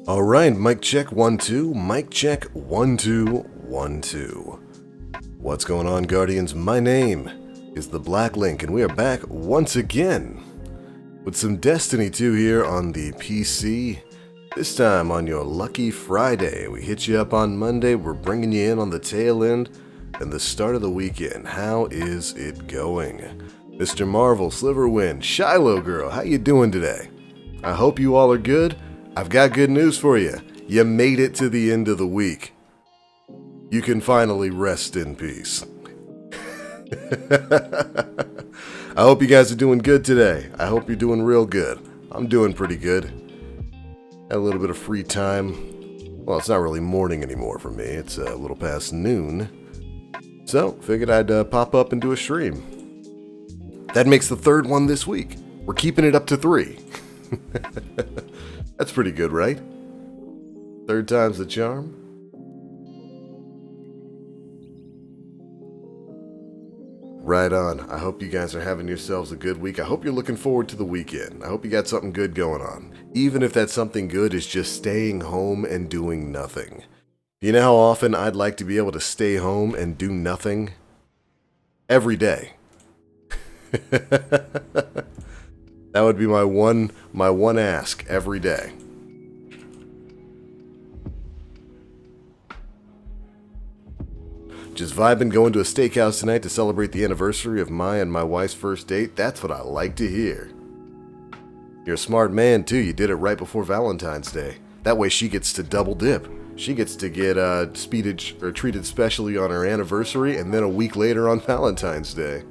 All right, mic check 1 2, mic check 1 2 1 2. What's going on, Guardians? My name is the Black Link, and we are back once again with some Destiny 2 here on the PC. This time on your lucky Friday. We hit you up on Monday, we're bringing you in on the tail end and the start of the weekend. How is it going? Mr. Marvel, Sliverwind, Shiloh Girl, how you doing today? I hope you all are good. I've got good news for you. You made it to the end of the week. You can finally rest in peace. I hope you guys are doing good today. I hope you're doing real good. I'm doing pretty good. Had a little bit of free time. Well, it's not really morning anymore for me. It's a little past noon. So, figured I'd pop up and do a stream. That makes the third one this week. We're keeping it up to 3. That's pretty good, right? Third time's the charm. Right on. I hope you guys are having yourselves a good week. I hope you're looking forward to the weekend. I hope you got something good going on. Even if that something good is just staying home and doing nothing. You know how often I'd like to be able to stay home and do nothing? Every day. That would be my one ask every day. Just vibing, going to a steakhouse tonight to celebrate the anniversary of my and my wife's first date. That's what I like to hear. You're a smart man too. You did it right before Valentine's Day. That way she gets to double dip. She gets to get speeded or treated specially on her anniversary, and then a week later on Valentine's Day.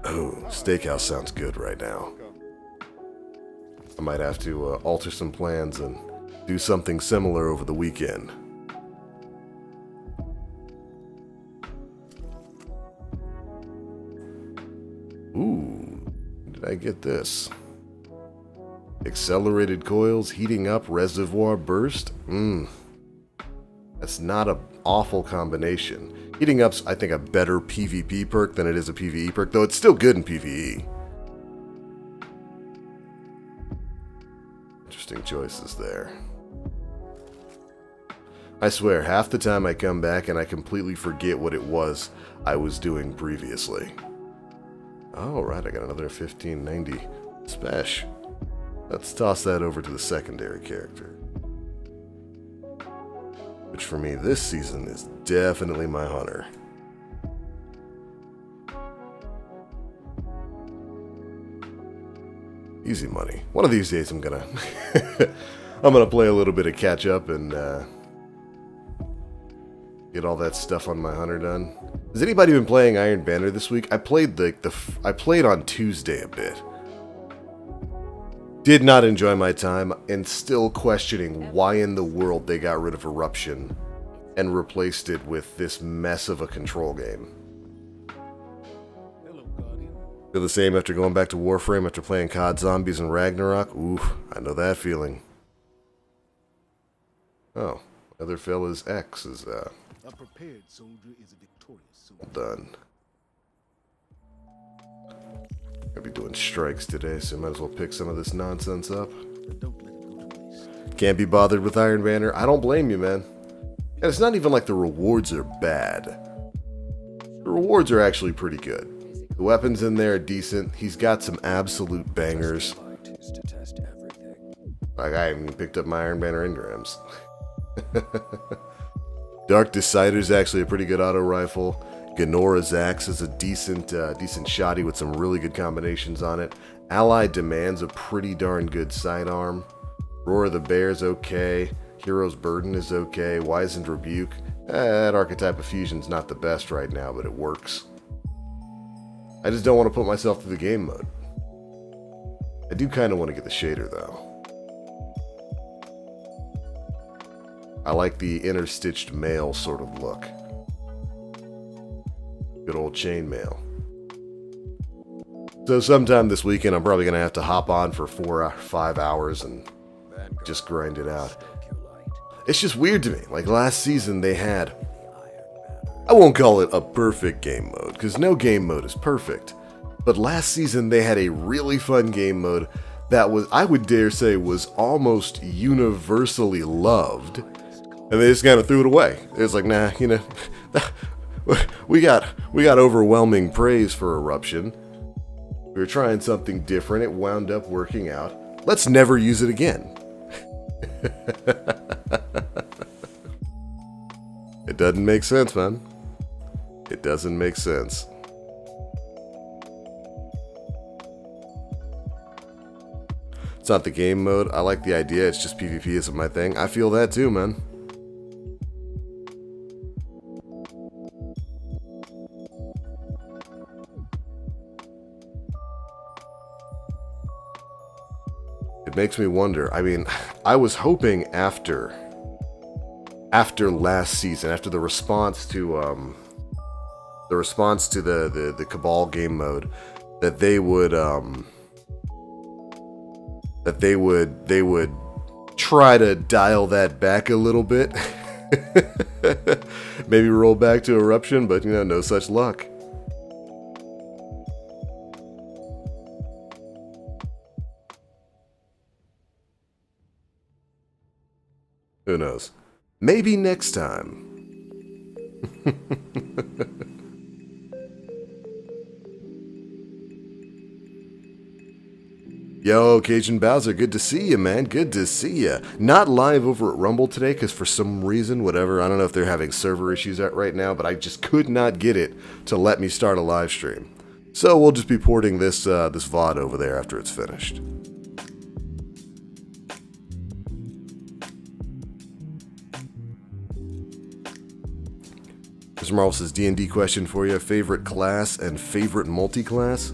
Oh, steakhouse sounds good right now. I might have to alter some plans and do something similar over the weekend. Ooh, did I get this? Accelerated coils, heating up, reservoir burst. That's not an awful combination. Heating up's, I think, a better PvP perk than it is a PvE perk, though it's still good in PvE. Interesting choices there. I swear, half the time I come back and I completely forget what it was I was doing previously. Oh, right, I got another 1590 Spesh. Let's toss that over to the secondary character. Which for me this season is definitely my hunter. Easy money. One of these days I'm gonna play a little bit of catch up and get all that stuff on my hunter done. Has anybody been playing Iron Banner this week? I played I played on Tuesday a bit. Did not enjoy my time, and still questioning why in the world they got rid of Eruption and replaced it with this mess of a control game. Feel the same after going back to Warframe after playing COD Zombies and Ragnarok? Oof, I know that feeling. Oh, other fella's X is a prepared soldier is a victorious soldier. Well done. I'll be doing strikes today, so might as well pick some of this nonsense up. Can't be bothered with Iron Banner. I don't blame you, man. And it's not even like the rewards are bad. The rewards are actually pretty good. The weapons in there are decent. He's got some absolute bangers. Like, I haven't even picked up my Iron Banner engrams. Dark Decider's actually a pretty good auto rifle. Ganora's Axe is a decent shotty with some really good combinations on it. Allied Demand's a pretty darn good sidearm. Roar of the Bear's okay. Hero's Burden is okay. Wizened Rebuke. That Archetype of Fusion's not the best right now, but it works. I just don't want to put myself through the game mode. I do kind of want to get the shader, though. I like the interstitched mail sort of look. Good old chainmail. So sometime this weekend, I'm probably going to have to hop on for 4 or 5 hours and just grind it out. It's just weird to me. Like last season, they had... I won't call it a perfect game mode, because no game mode is perfect. But last season, they had a really fun game mode that was, I would dare say, was almost universally loved, and they just kind of threw it away. It's like, nah, you know, we got overwhelming praise for Eruption. We were trying something different. It wound up working out. Let's never use it again. It doesn't make sense, man. It doesn't make sense. It's not the game mode. I like the idea. It's just PvP isn't my thing. I feel that too, man. It makes me wonder. I mean, I was hoping after last season, after the response to the Cabal game mode, that they would try to dial that back a little bit. Maybe roll back to Eruption, but you know, no such luck. Who knows? Maybe next time. Yo, Cajun Bowser, good to see you, man. Good to see you. Not live over at Rumble today, because for some reason, whatever, I don't know if they're having server issues right now, but I just could not get it to let me start a live stream. So we'll just be porting this VOD over there after it's finished. Mr. Marvel says, D&D question for you. Favorite class and favorite multi-class?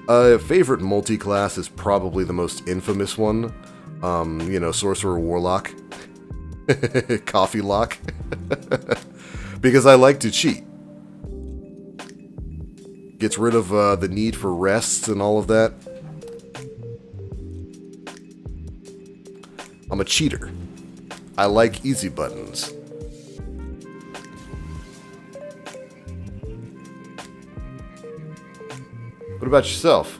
Favorite multi-class is probably the most infamous one. You know, Sorcerer Warlock. Coffee Lock. Because I like to cheat. Gets rid of the need for rests and all of that. I'm a cheater. I like easy buttons. What about yourself?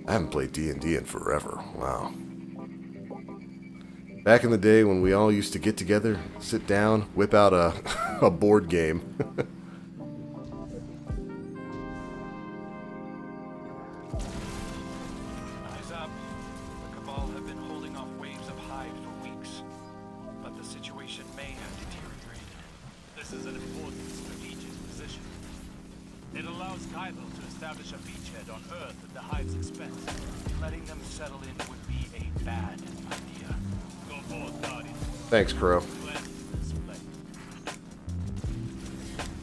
I haven't played D&D in forever. Wow. Back in the day when we all used to get together, sit down, whip out a board game. Eyes up. The Cabal have been holding off waves of Hive for weeks, but the situation may have deteriorated. This is an important strategic position. It allows Kaivel to establish a beachhead on Earth at the Hive's expense. Letting them settle in would be a bad idea. Go forth, Guardian. Thanks, Crow.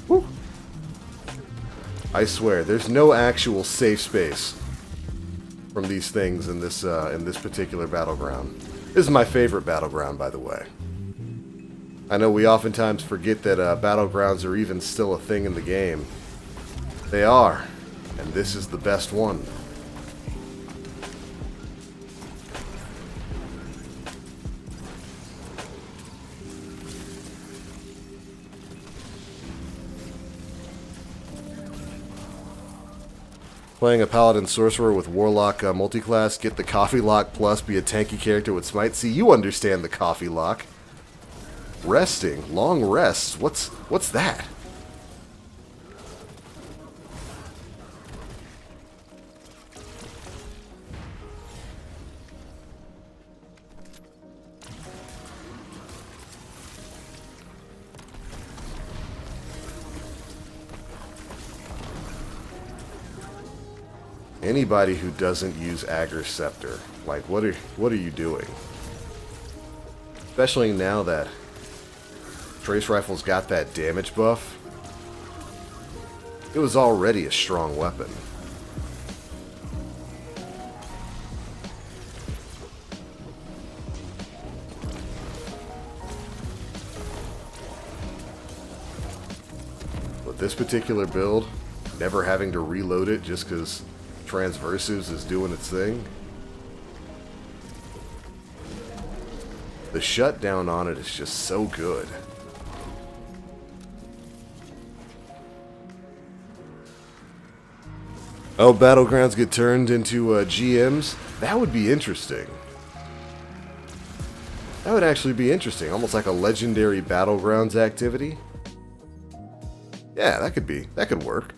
Woo. I swear, there's no actual safe space from these things in this particular battleground. This is my favorite battleground, by the way. I know we oftentimes forget that battlegrounds are even still a thing in the game. They are, and this is the best one. Playing a Paladin Sorcerer with Warlock multiclass, get the Coffee Lock plus, be a tanky character with Smite. See, you understand the Coffee Lock. Resting, long rests, what's that? Anybody who doesn't use Agar Scepter, like, what are you doing? Especially now that Trace Rifle's got that damage buff. It was already a strong weapon. With this particular build, never having to reload it just because Transversus is doing its thing. The shutdown on it is just so good. Oh, battlegrounds get turned into GMs? That would be interesting. That would actually be interesting. Almost like a legendary battlegrounds activity. Yeah, that could work.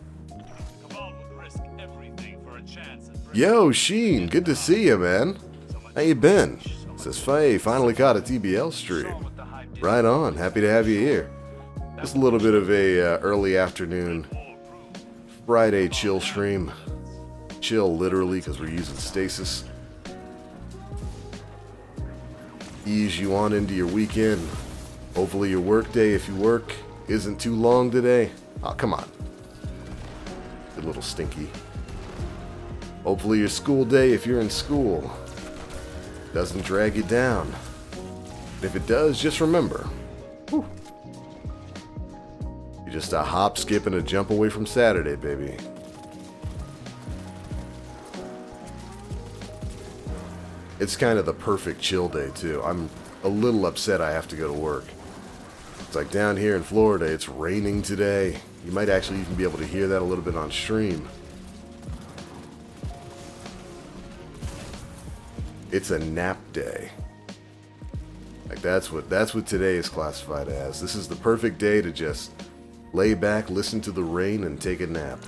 Yo, Sheen, good to see you, man. How you been? Says Faye, finally caught a TBL stream. Right on, happy to have you here. Just a little bit of a early afternoon Friday chill stream. Chill literally because we're using stasis. Ease you on into your weekend. Hopefully your work day, if you work, isn't too long today. Oh, come on. Good little stinky. Hopefully your school day, if you're in school, doesn't drag you down. If it does, just remember, whew, you're just a hop, skip, and a jump away from Saturday, baby. It's kind of the perfect chill day, too. I'm a little upset I have to go to work. It's like down here in Florida, it's raining today. You might actually even be able to hear that a little bit on stream. It's a nap day. Like that's what today is classified as. This is the perfect day to just lay back, listen to the rain, and take a nap.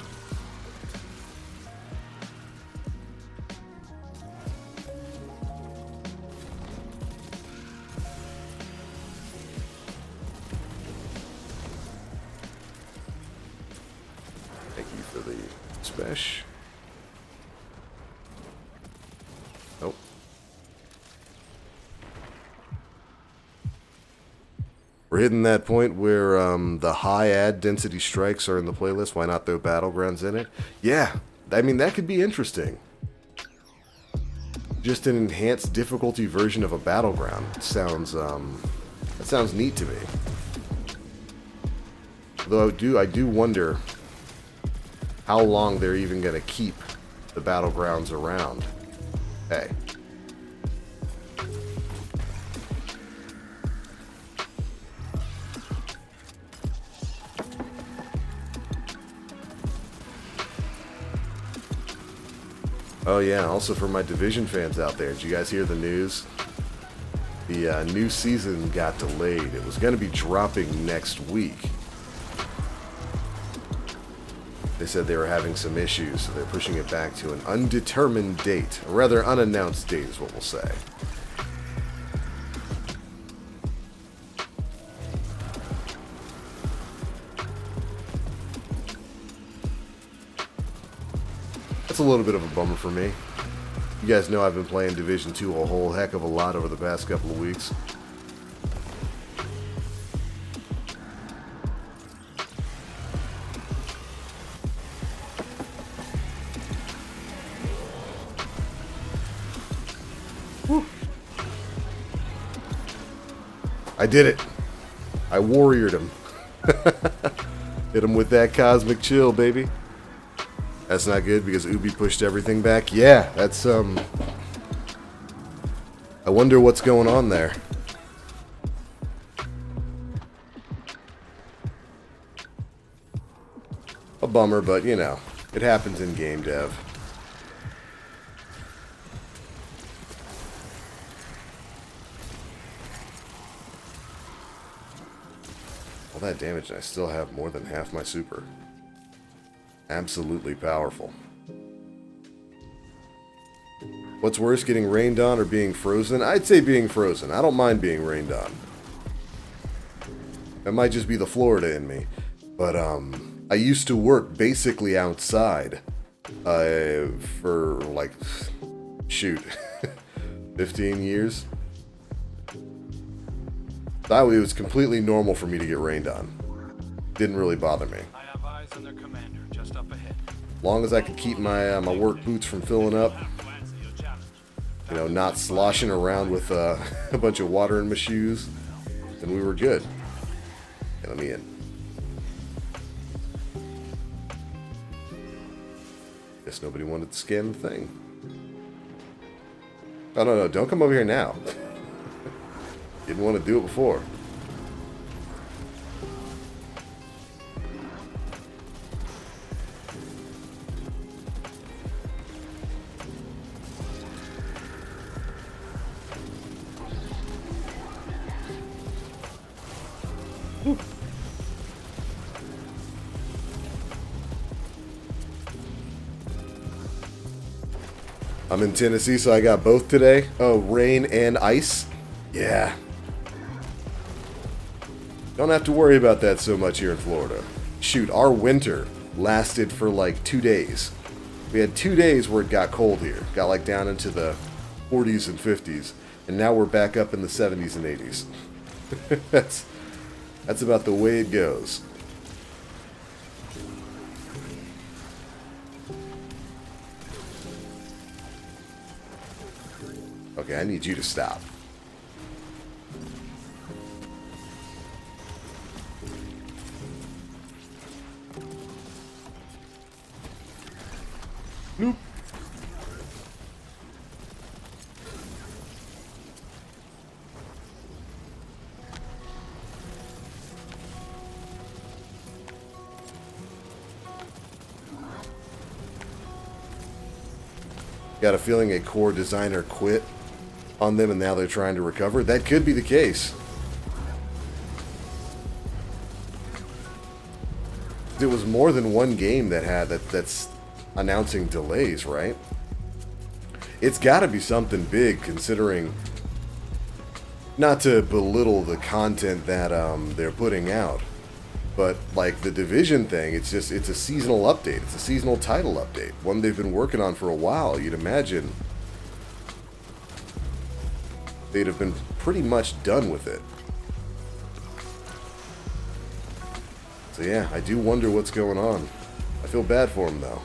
Thank you for the special. Nope. We're hitting that point where the high ad density strikes are in the playlist. Why not throw battlegrounds in it? Yeah, I mean that could be interesting. Just an enhanced difficulty version of a battleground. Sounds that sounds neat to me. Though I do wonder how long they're even gonna keep the battlegrounds around. Hey. Oh yeah, also for my Division fans out there, did you guys hear the news? The new season got delayed. It was going to be dropping next week. They said they were having some issues, so they're pushing it back to an undetermined date. Or rather, unannounced date is what we'll say. That's a little bit of a bummer for me. You guys know I've been playing Division 2 a whole heck of a lot over the past couple of weeks. Whew. I did it. I warriored him. Hit him with that cosmic chill, baby. That's not good because Ubi pushed everything back. Yeah, that's, I wonder what's going on there. A bummer, but, you know, it happens in game dev. All that damage and I still have more than half my super. Absolutely powerful. What's worse, getting rained on or being frozen? I'd say being frozen. I don't mind being rained on. It might just be the Florida in me. But, I used to work basically outside. For, like, shoot, 15 years. It was completely normal for me to get rained on. Didn't really bother me. I have eyes on their commander just up ahead. Long as I could keep my my work boots from filling up, you know, not sloshing around with a bunch of water in my shoes, then we were good. Okay, let me in. Guess nobody wanted to scan the thing. Oh no, don't come over here now. Didn't want to do it before. I'm in Tennessee, so I got both today. Oh, rain and ice. Yeah. Don't have to worry about that so much here in Florida. Shoot, our winter lasted for like 2 days. We had 2 days where it got cold here. Got like down into the 40s and 50s. And now we're back up in the 70s and 80s. That's about the way it goes. Okay, I need you to stop. Nope. Got a feeling a core designer quit on them and now they're trying to recover. That could be the case. There was more than one game that had that's announcing delays, right? It's got to be something big, considering, not to belittle the content that they're putting out, but like the Division thing, it's a seasonal update. It's a seasonal title update, one they've been working on for a while. You'd imagine they'd have been pretty much done with it. So yeah, I do wonder what's going on. I feel bad for him though.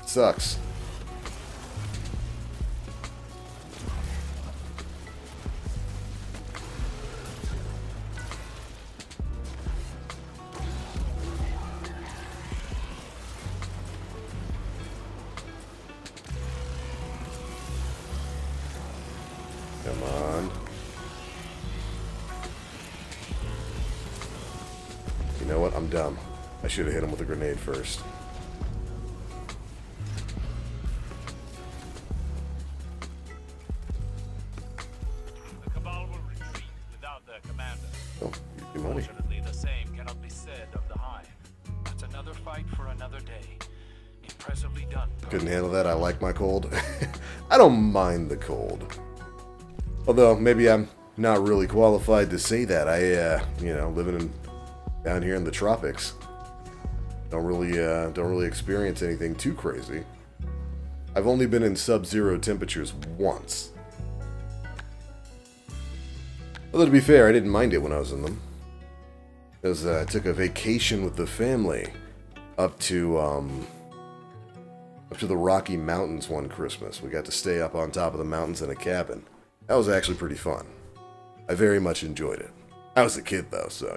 Sucks. Come on. You know what? I'm dumb. I should have hit him with a grenade first. The Cabal will retreat without their commander. Oh, your money. Fortunately, the same cannot be said of the Hive. That's another fight for another day. Impressively done. Couldn't handle that. I like my cold. I don't mind the cold. Although, maybe I'm not really qualified to say that. Living down here in the tropics, don't really experience anything too crazy. I've only been in sub-zero temperatures once. Although, to be fair, I didn't mind it when I was in them. Because I took a vacation with the family up to the Rocky Mountains one Christmas. We got to stay up on top of the mountains in a cabin. That was actually pretty fun. I very much enjoyed it. I was a kid though, so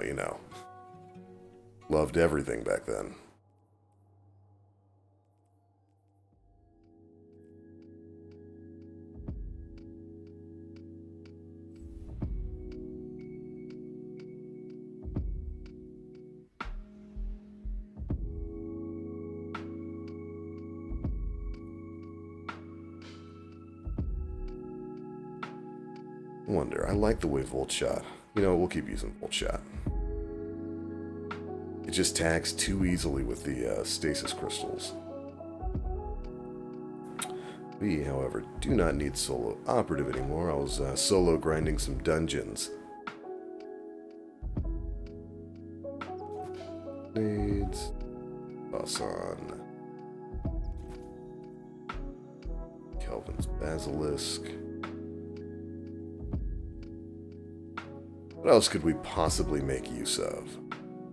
loved everything back then. Wonder, I like the way Volt shot. We'll keep using Volt shot. It just tags too easily with the stasis crystals. We, however, do not need solo operative anymore. I was solo grinding some dungeons. Nades. Hassan. Kelvin's Basilisk. What else could we possibly make use of?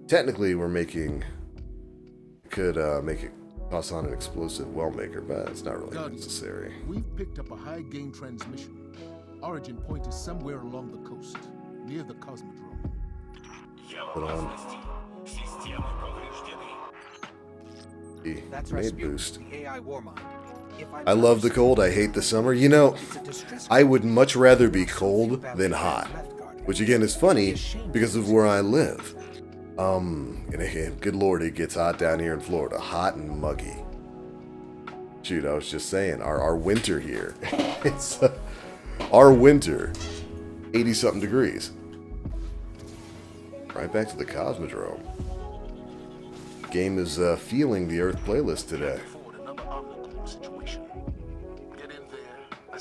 Technically, could make it toss on an explosive well maker, but it's not really necessary. We've picked up a high gain transmission. Origin point is somewhere along the coast, near the Cosmodrome. Put on the grenade boost. I love the cold. I hate the summer. I would much rather be cold than hot. Which again is funny because of where I live. And again, good lord, it gets hot down here in Florida. Hot and muggy. Shoot, I was just saying, our winter here. It's our winter, 80-something degrees. Right back to the Cosmodrome. Game is feeling the Earth playlist today.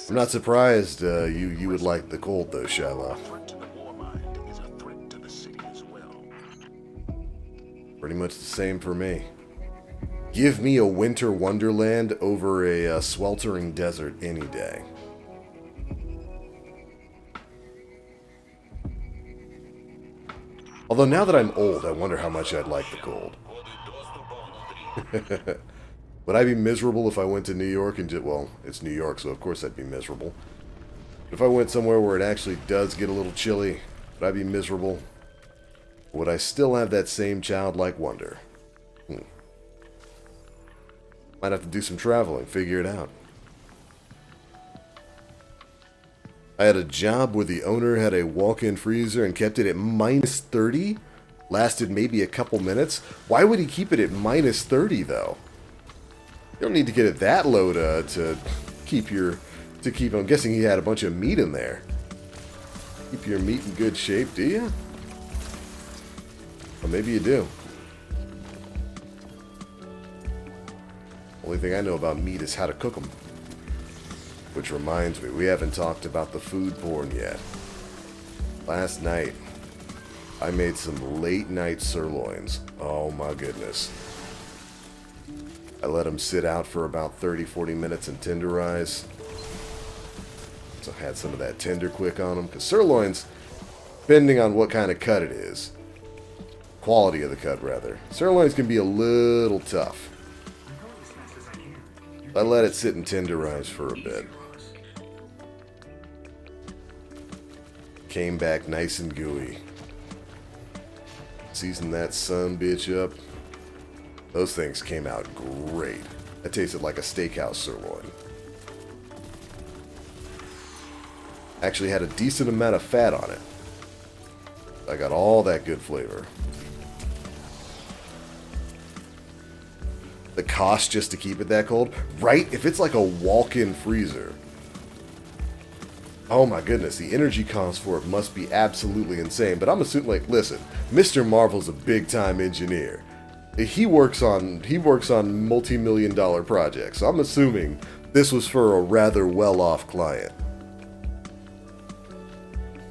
I'm not surprised you would like the cold, though, Shiloh. A threat to the war mind is a threat to the city as well. Pretty much the same for me. Give me a winter wonderland over a sweltering desert any day. Although now that I'm old, I wonder how much I'd like the cold. Would I be miserable if I went to New York and well, it's New York, so of course I'd be miserable. But if I went somewhere where it actually does get a little chilly, would I be miserable? Would I still have that same childlike wonder? Might have to do some traveling, figure it out. I had a job where the owner had a walk-in freezer and kept it at minus 30. Lasted maybe a couple minutes. Why would he keep it at minus 30 though? You don't need to get it that low to keep I'm guessing he had a bunch of meat in there. Keep your meat in good shape, do you? Or maybe you do. Only thing I know about meat is how to cook them. Which reminds me, we haven't talked about the food porn yet. Last night, I made some late night sirloins. Oh my goodness. I let them sit out for about 30-40 minutes and tenderize. So I had some of that tender quick on them. Because sirloins, depending on what kind of cut it is, quality of the cut rather, sirloins can be a little tough. I let it sit and tenderize for a bit. Came back nice and gooey. Seasoned that son bitch up. Those things came out great. That tasted like a steakhouse sirloin. Actually had a decent amount of fat on it. I got all that good flavor. The cost just to keep it that cold, right? If it's like a walk-in freezer. Oh my goodness, the energy cost for it must be absolutely insane. But I'm assuming, like, listen, Mr. Marvel's a big-time engineer. He works on multi-million-dollar projects. So I'm assuming this was for a rather well-off client.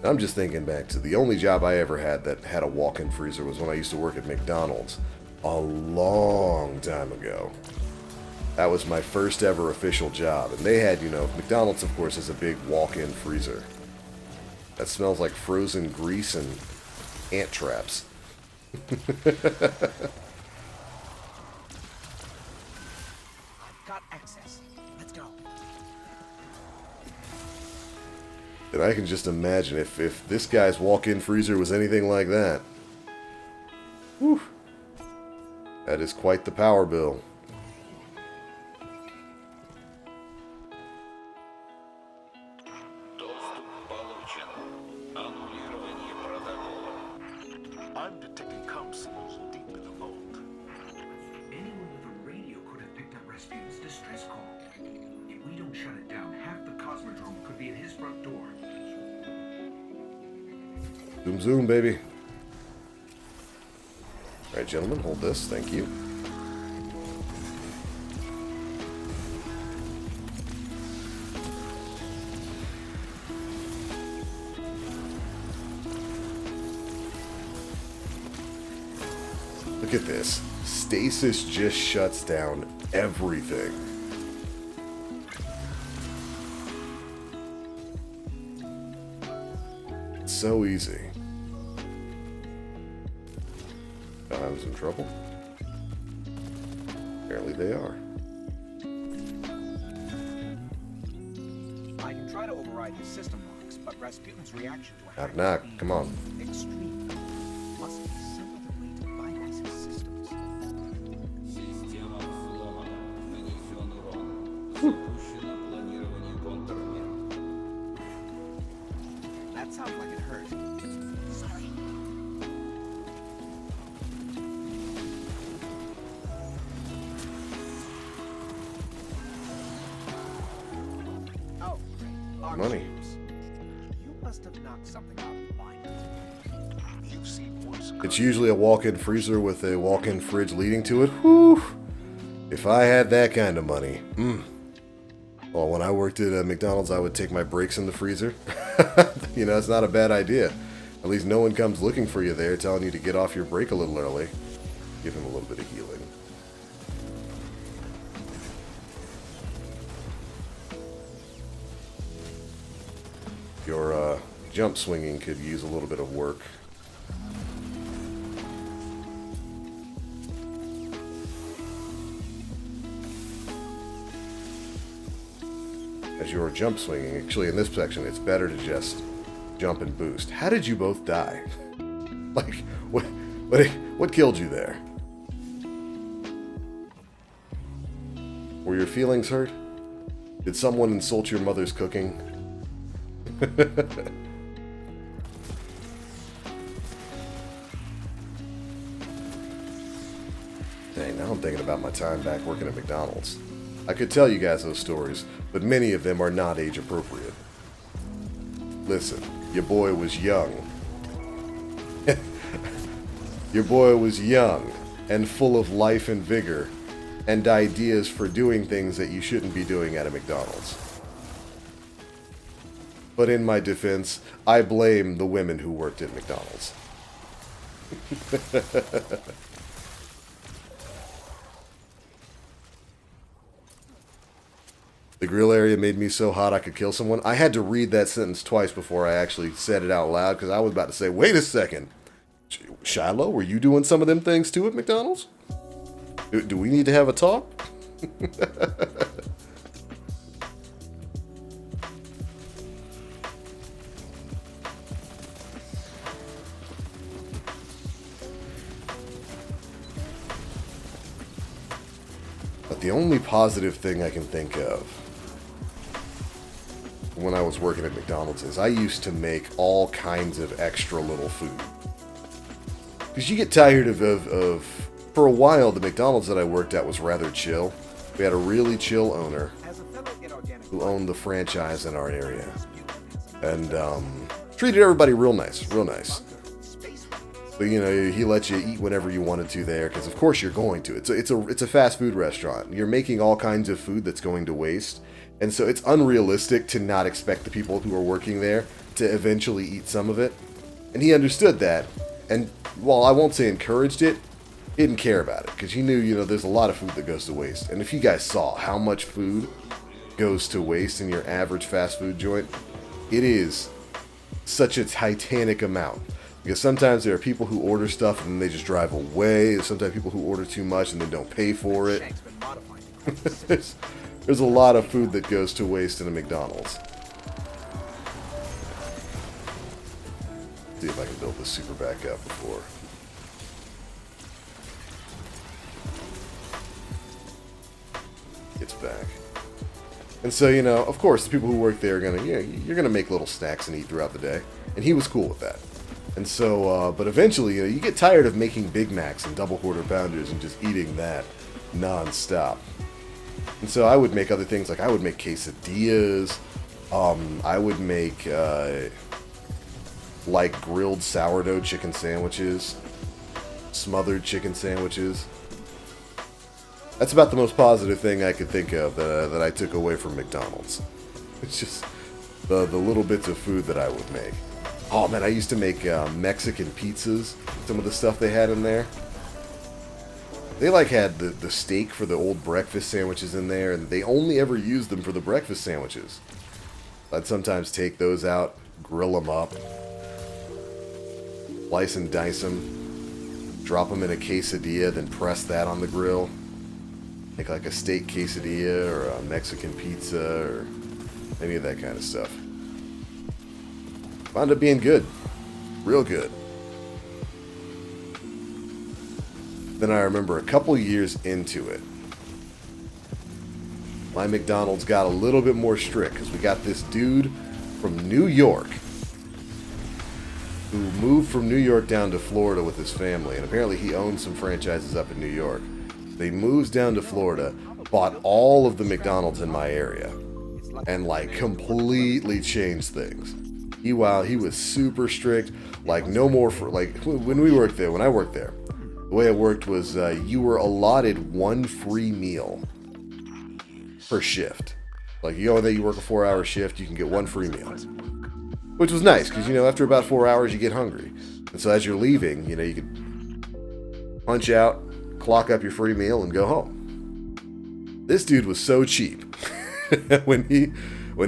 I'm just thinking back to the only job I ever had that had a walk-in freezer was when I used to work at McDonald's a long time ago. That was my first ever official job. And they had, McDonald's, of course, is a big walk-in freezer. That smells like frozen grease and ant traps. Got access. Let's go. And I can just imagine if this guy's walk-in freezer was anything like that. Whew. That is quite the power bill. I'm detecting comm signals deep in the vault. Anyone with a radio could have picked up Rasputin's distress call. If we don't shut it down, half the Cosmodrome could be at his front door. Zoom zoom, baby. Alright, gentlemen, hold this. Thank you. Look at this. Stasis just shuts down everything. It's so easy. I was in trouble. Apparently they are. I can try to override his system locks, but Rasputin's reaction to a Knock hack knock. would be Come on. extreme. Must be some other way to bypass his systems. Система взломана. Нанесен урон. Запущено планирование контрмер. That sounds like it hurt. Sorry. Oh, great. Arc Money. shields. You must have knocked something out of the line. You've seen worse. It's usually a walk-in freezer with a walk-in fridge leading to it. Whew. If I had that kind of money. Well, when I worked at McDonald's, I would take my breaks in the freezer. You know, it's not a bad idea. At least no one comes looking for you there, telling you to get off your break a little early. Give him a little bit of healing. Your jump swinging could use a little bit of work. As you're jump swinging, actually in this section, it's better to just jump and boost. How did you both die? Like, what killed you there? Were your feelings hurt? Did someone insult your mother's cooking? Dang, now I'm thinking about my time back working at McDonald's. I could tell you guys those stories, but many of them are not age appropriate. Listen, your boy was young. Your boy was young and full of life and vigor and ideas for doing things that you shouldn't be doing at a McDonald's. But in my defense, I blame the women who worked at McDonald's. The grill area made me so hot I could kill someone. I had to read that sentence twice before I actually said it out loud, because I was about to say, wait a second. Shiloh, were you doing some of them things too at McDonald's? Do we need to have a talk? But the only positive thing I can think of when I was working at McDonald's is I used to make all kinds of extra little food. Because you get tired of, for a while, the McDonald's that I worked at was rather chill. We had a really chill owner who owned the franchise in our area. And treated everybody real nice, real nice. But, you know, he let you eat whenever you wanted to there, because of course you're going to. It's a fast food restaurant. You're making all kinds of food that's going to waste. And so it's unrealistic to not expect the people who are working there to eventually eat some of it. And he understood that. And while I won't say encouraged it, he didn't care about it. Because he knew, you know, there's a lot of food that goes to waste. And if you guys saw how much food goes to waste in your average fast food joint, it is such a titanic amount. Because sometimes there are people who order stuff and then they just drive away. There's sometimes people who order too much and then don't pay for it. There's a lot of food that goes to waste in a McDonald's. See if I can build this super back up before. Gets back. And so, you know, of course, the people who work there are gonna, you know, you're gonna make little snacks and eat throughout the day. And he was cool with that. And so, but eventually, you know, you get tired of making Big Macs and double quarter pounders and just eating that non-stop. And so I would make other things, like I would make quesadillas. I would make, like grilled sourdough chicken sandwiches, smothered chicken sandwiches. That's about the most positive thing I could think of that I took away from McDonald's. It's just the little bits of food that I would make. Oh man, I used to make Mexican pizzas. Some of the stuff they had in there. They like had the steak for the old breakfast sandwiches in there, and they only ever used them for the breakfast sandwiches. I'd sometimes take those out, grill them up, slice and dice them, drop them in a quesadilla, then press that on the grill. Make like a steak quesadilla or a Mexican pizza or any of that kind of stuff. Wound up being good. Real good. Then I remember a couple years into it, my McDonald's got a little bit more strict because we got this dude from New York who moved from New York down to Florida with his family, and apparently he owns some franchises up in New York. They moves down to Florida, bought all of the McDonald's in my area, and like completely changed things. He was super strict, like no more for like when I worked there. The way it worked was you were allotted one free meal per shift. Like, you go in there, you work a 4-hour shift, you can get one free meal. Which was nice, because, you know, after about 4 hours, you get hungry. And so as you're leaving, you know, you could punch out, clock up your free meal, and go home. This dude was so cheap. When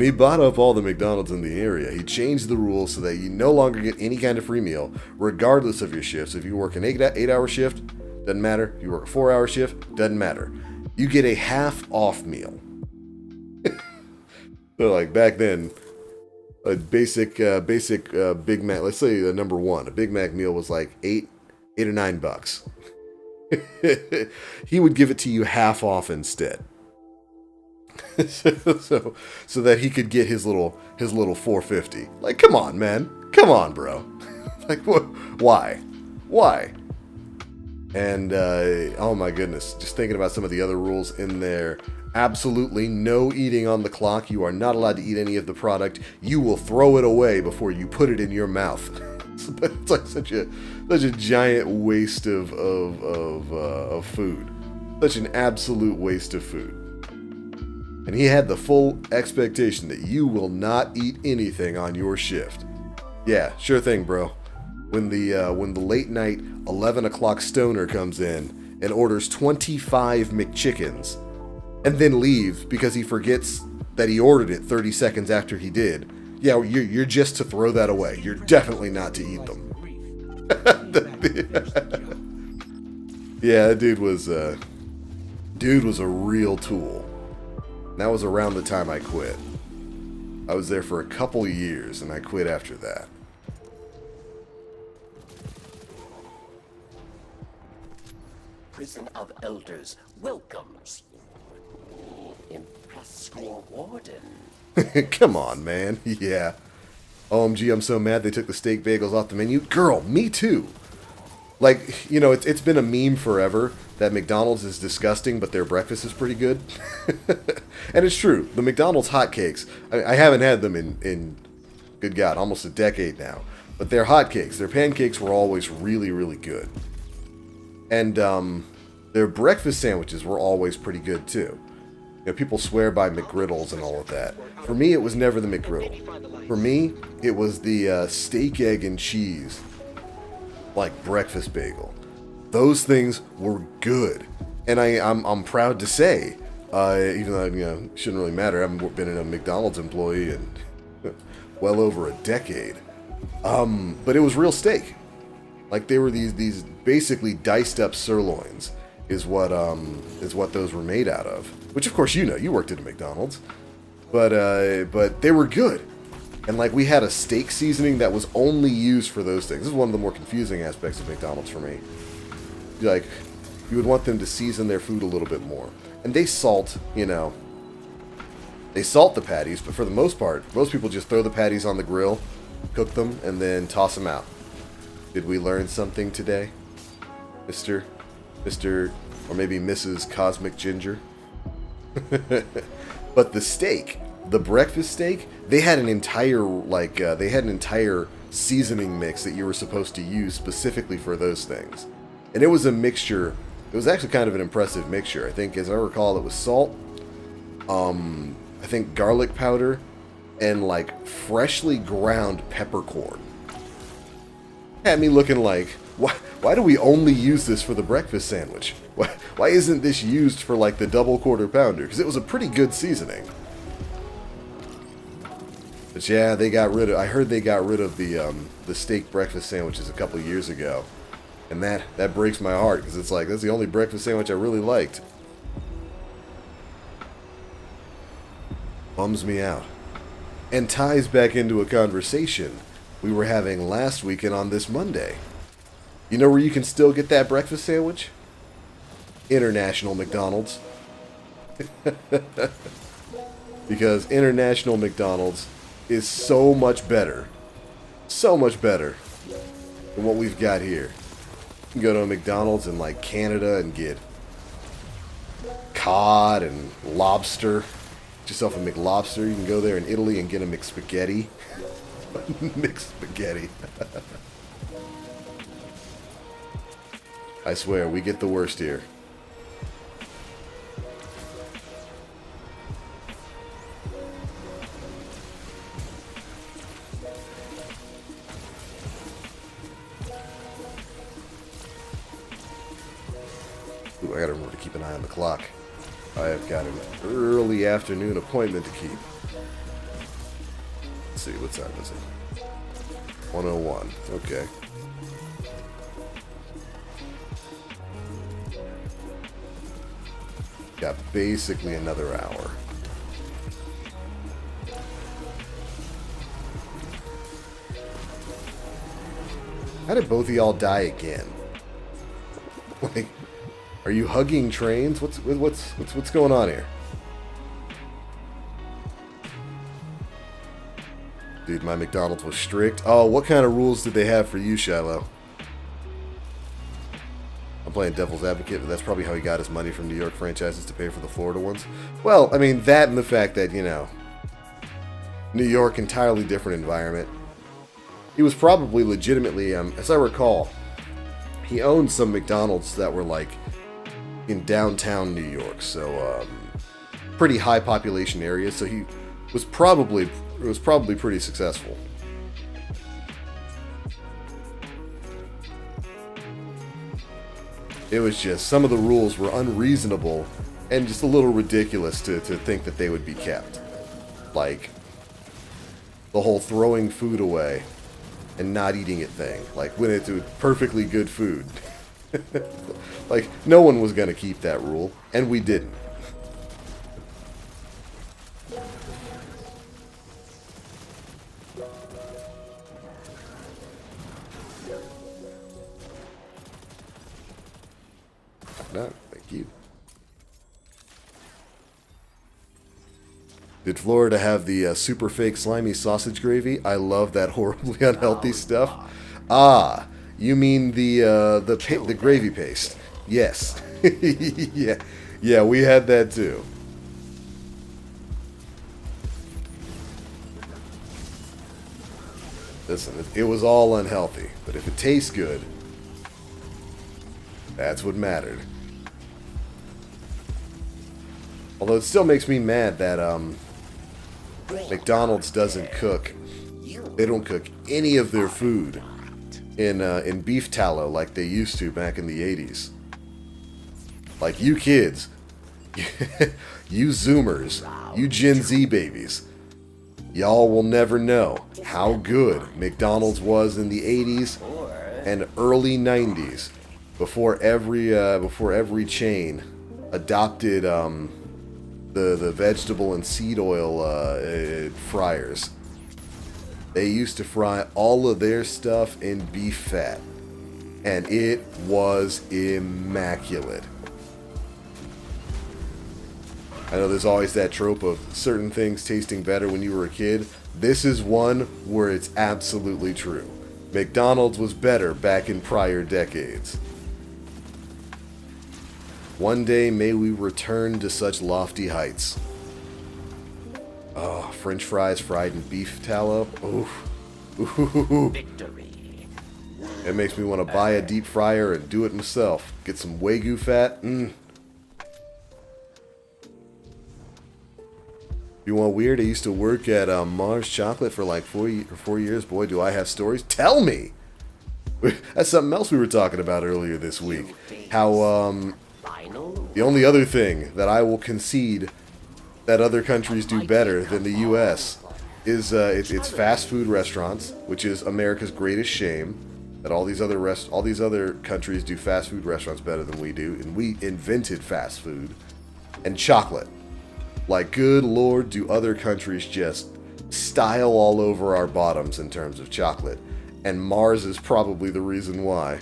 he bought up all the McDonald's in the area, he changed the rules so that you no longer get any kind of free meal, regardless of your shifts. If you work an 8-hour shift, doesn't matter. If you work a 4-hour shift, doesn't matter. You get a half-off meal. So, like, back then, a basic Big Mac, let's say the number one, a Big Mac meal was like $8 or $9. He would give it to you half off instead. so that he could get his little $4.50. Like, come on, man. Come on, bro. Like, what? Why? And, oh my goodness, just thinking about some of the other rules in there. Absolutely no eating on the clock. You are not allowed to eat any of the product. You will throw it away before you put it in your mouth. It's like such a giant waste of food. Such an absolute waste of food. And he had the full expectation that you will not eat anything on your shift. Yeah, sure thing, bro. When the late night 11 o'clock stoner comes in and orders 25 McChickens and then leaves because he forgets that he ordered it 30 seconds after he did, yeah, you're just to throw that away. You're definitely not to eat them. Yeah, that dude was a real tool. That was around the time I quit. I was there for a couple years, and I quit after that. Prison of Elders welcomes you. Impress your warden. Come on, man. Yeah. OMG, I'm so mad they took the steak bagels off the menu. Girl, me too. Like, you know, it's been a meme forever that McDonald's is disgusting, but their breakfast is pretty good. And it's true. The McDonald's hotcakes, I haven't had them in, good God, almost a decade now. But their hotcakes, their pancakes were always really, really good. And their breakfast sandwiches were always pretty good, too. You know, people swear by McGriddles and all of that. For me, it was never the McGriddle. For me, it was the steak, egg, and cheese, like breakfast bagel. Those things were good. And I'm proud to say, even though, you know, it shouldn't really matter, I haven't been a McDonald's employee in well over a decade. But it was real steak. Like, they were these basically diced up sirloins is what those were made out of. Which, of course, you know, you worked at a McDonald's. But they were good. And, like, we had a steak seasoning that was only used for those things. This is one of the more confusing aspects of McDonald's for me. Like, you would want them to season their food a little bit more. And they salt, you know, they salt the patties, but for the most part, most people just throw the patties on the grill, cook them, and then toss them out. Did we learn something today, Mr. or maybe Mrs. Cosmic Ginger? But the steak, the breakfast steak, they had an entire, like, seasoning mix that you were supposed to use specifically for those things. And it was a mixture, it was actually kind of an impressive mixture. I think, as I recall, it was salt, I think garlic powder, and, like, freshly ground peppercorn. Had me looking like, why do we only use this for the breakfast sandwich? Why isn't this used for, like, the double quarter pounder? Because it was a pretty good seasoning. But yeah, I heard they got rid of the steak breakfast sandwiches a couple years ago. And that breaks my heart, because it's like, that's the only breakfast sandwich I really liked. Bums me out. And ties back into a conversation we were having last week and on this Monday. You know where you can still get that breakfast sandwich? International McDonald's. Because International McDonald's is so much better than what we've got here. You can go to a McDonald's in, like, Canada and get cod and lobster. Get yourself a McLobster. You can go there in Italy and get a McSpaghetti. McSpaghetti. I swear, we get the worst here. I gotta remember to keep an eye on the clock. I have got an early afternoon appointment to keep. Let's see, what time is it? 1:01. Okay. Got basically another hour. How did both of y'all die again? Like, are you hugging trains? What's going on here? Dude, my McDonald's was strict. Oh, what kind of rules did they have for you, Shiloh? I'm playing devil's advocate, but that's probably how he got his money from New York franchises to pay for the Florida ones. Well, I mean, that and the fact that, you know, New York, entirely different environment. He was probably legitimately, as I recall, he owned some McDonald's that were like in downtown New York, so pretty high population areas. So he was probably pretty successful. It was just some of the rules were unreasonable and just a little ridiculous to think that they would be kept, like the whole throwing food away and not eating it thing, like when it's perfectly good food. Like, no one was going to keep that rule, and we didn't. No, thank you. Did Florida have the super fake slimy sausage gravy? I love that horribly unhealthy stuff. Ah, you mean the gravy paste? Yes. yeah, we had that too. Listen, it was all unhealthy, but if it tastes good, that's what mattered. Although it still makes me mad that McDonald's doesn't cook. They don't cook any of their food in beef tallow like they used to back in the 80s. Like, you kids, you Zoomers, you Gen Z babies, y'all will never know how good McDonald's was in the 80s and early 90s before every chain adopted the vegetable and seed oil fryers. They used to fry all of their stuff in beef fat, and it was immaculate. I know there's always that trope of certain things tasting better when you were a kid. This is one where it's absolutely true. McDonald's was better back in prior decades. One day may we return to such lofty heights. Oh, French fries fried in beef tallow. Oof. Ooh. Victory. It makes me want to buy a deep fryer and do it myself. Get some Wagyu fat. You want weird? I used to work at Mars Chocolate for like 4 years. Boy, do I have stories. Tell me! That's something else we were talking about earlier this week. How, the only other thing that I will concede that other countries do better than the U.S. is it's fast food restaurants, which is America's greatest shame. That all these other countries do fast food restaurants better than we do, and we invented fast food. And chocolate. Like, good lord, do other countries just style all over our bottoms in terms of chocolate. And Mars is probably the reason why.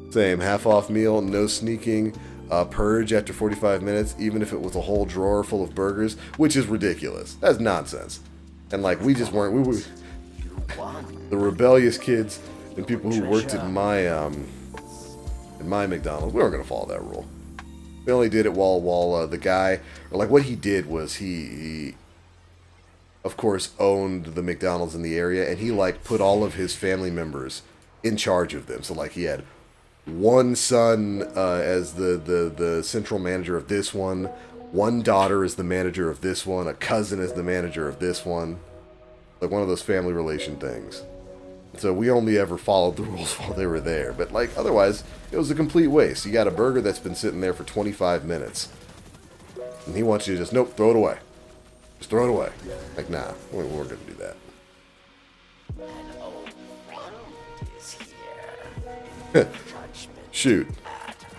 Same, half-off meal, no sneaking, purge after 45 minutes, even if it was a whole drawer full of burgers, which is ridiculous. That's nonsense. And, like, we just weren't, we were, the rebellious kids and people who worked at my McDonald's, we weren't going to follow that rule. We only did it while the guy, or like what he did was he of course owned the McDonald's in the area, and he like put all of his family members in charge of them. So like he had one son as the central manager of this one daughter as the manager of this one, a cousin as the manager of this one. Like one of those family relation things. So we only ever followed the rules while they were there. But, like, otherwise, it was a complete waste. You got a burger that's been sitting there for 25 minutes. And he wants you to just, nope, throw it away. Just throw it away. Like, nah, we're going to do that. An old friend is here. Judgment. Shoot.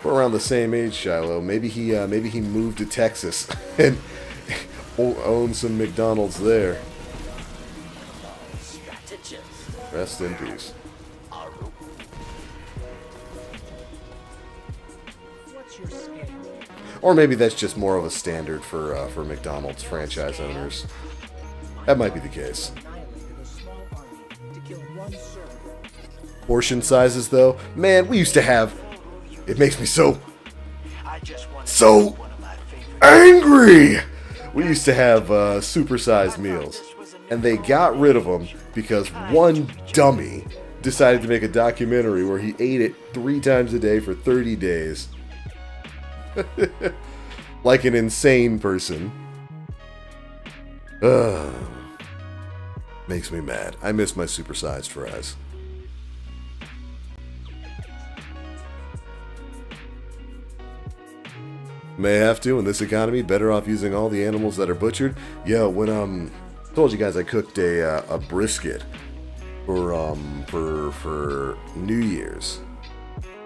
We're around the same age, Shiloh. Maybe he moved to Texas and owned some McDonald's there. Strategist. Rest in peace. Aru. What's your schedule? Or maybe that's just more of a standard for McDonald's franchise owners. That might be the case. Annihilated a small army to kill one servant. Portion sizes, though, man, we used to have. It makes me so angry. We used to have supersized meals, and they got rid of them because one dummy decided to make a documentary where he ate it 3 times a day for 30 days. Like an insane person. Makes me mad. I miss my supersized fries. May have to in this economy. Better off using all the animals that are butchered. Yo, when told you guys I cooked a brisket for New Year's.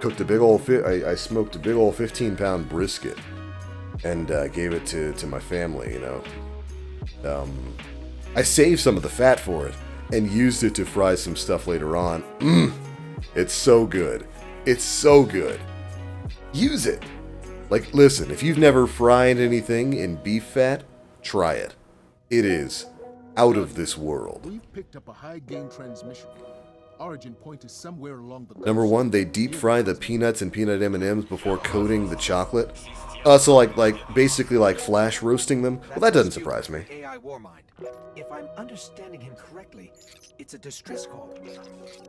Cooked a big old I smoked a big old 15-pound brisket and gave it to my family. You know, I saved some of the fat for it and used it to fry some stuff later on. It's so good. It's so good. Use it. Like, listen, if you've never fried anything in beef fat, try it. It is out of this world. We've picked up a high-gain transmission. Origin point is somewhere along the coast. Number 1, they deep fry the peanuts and peanut M&Ms before coating the chocolate. So like basically like flash roasting them. Well, that doesn't surprise me. AI Warmind. If I'm understanding him correctly, it's a distress call.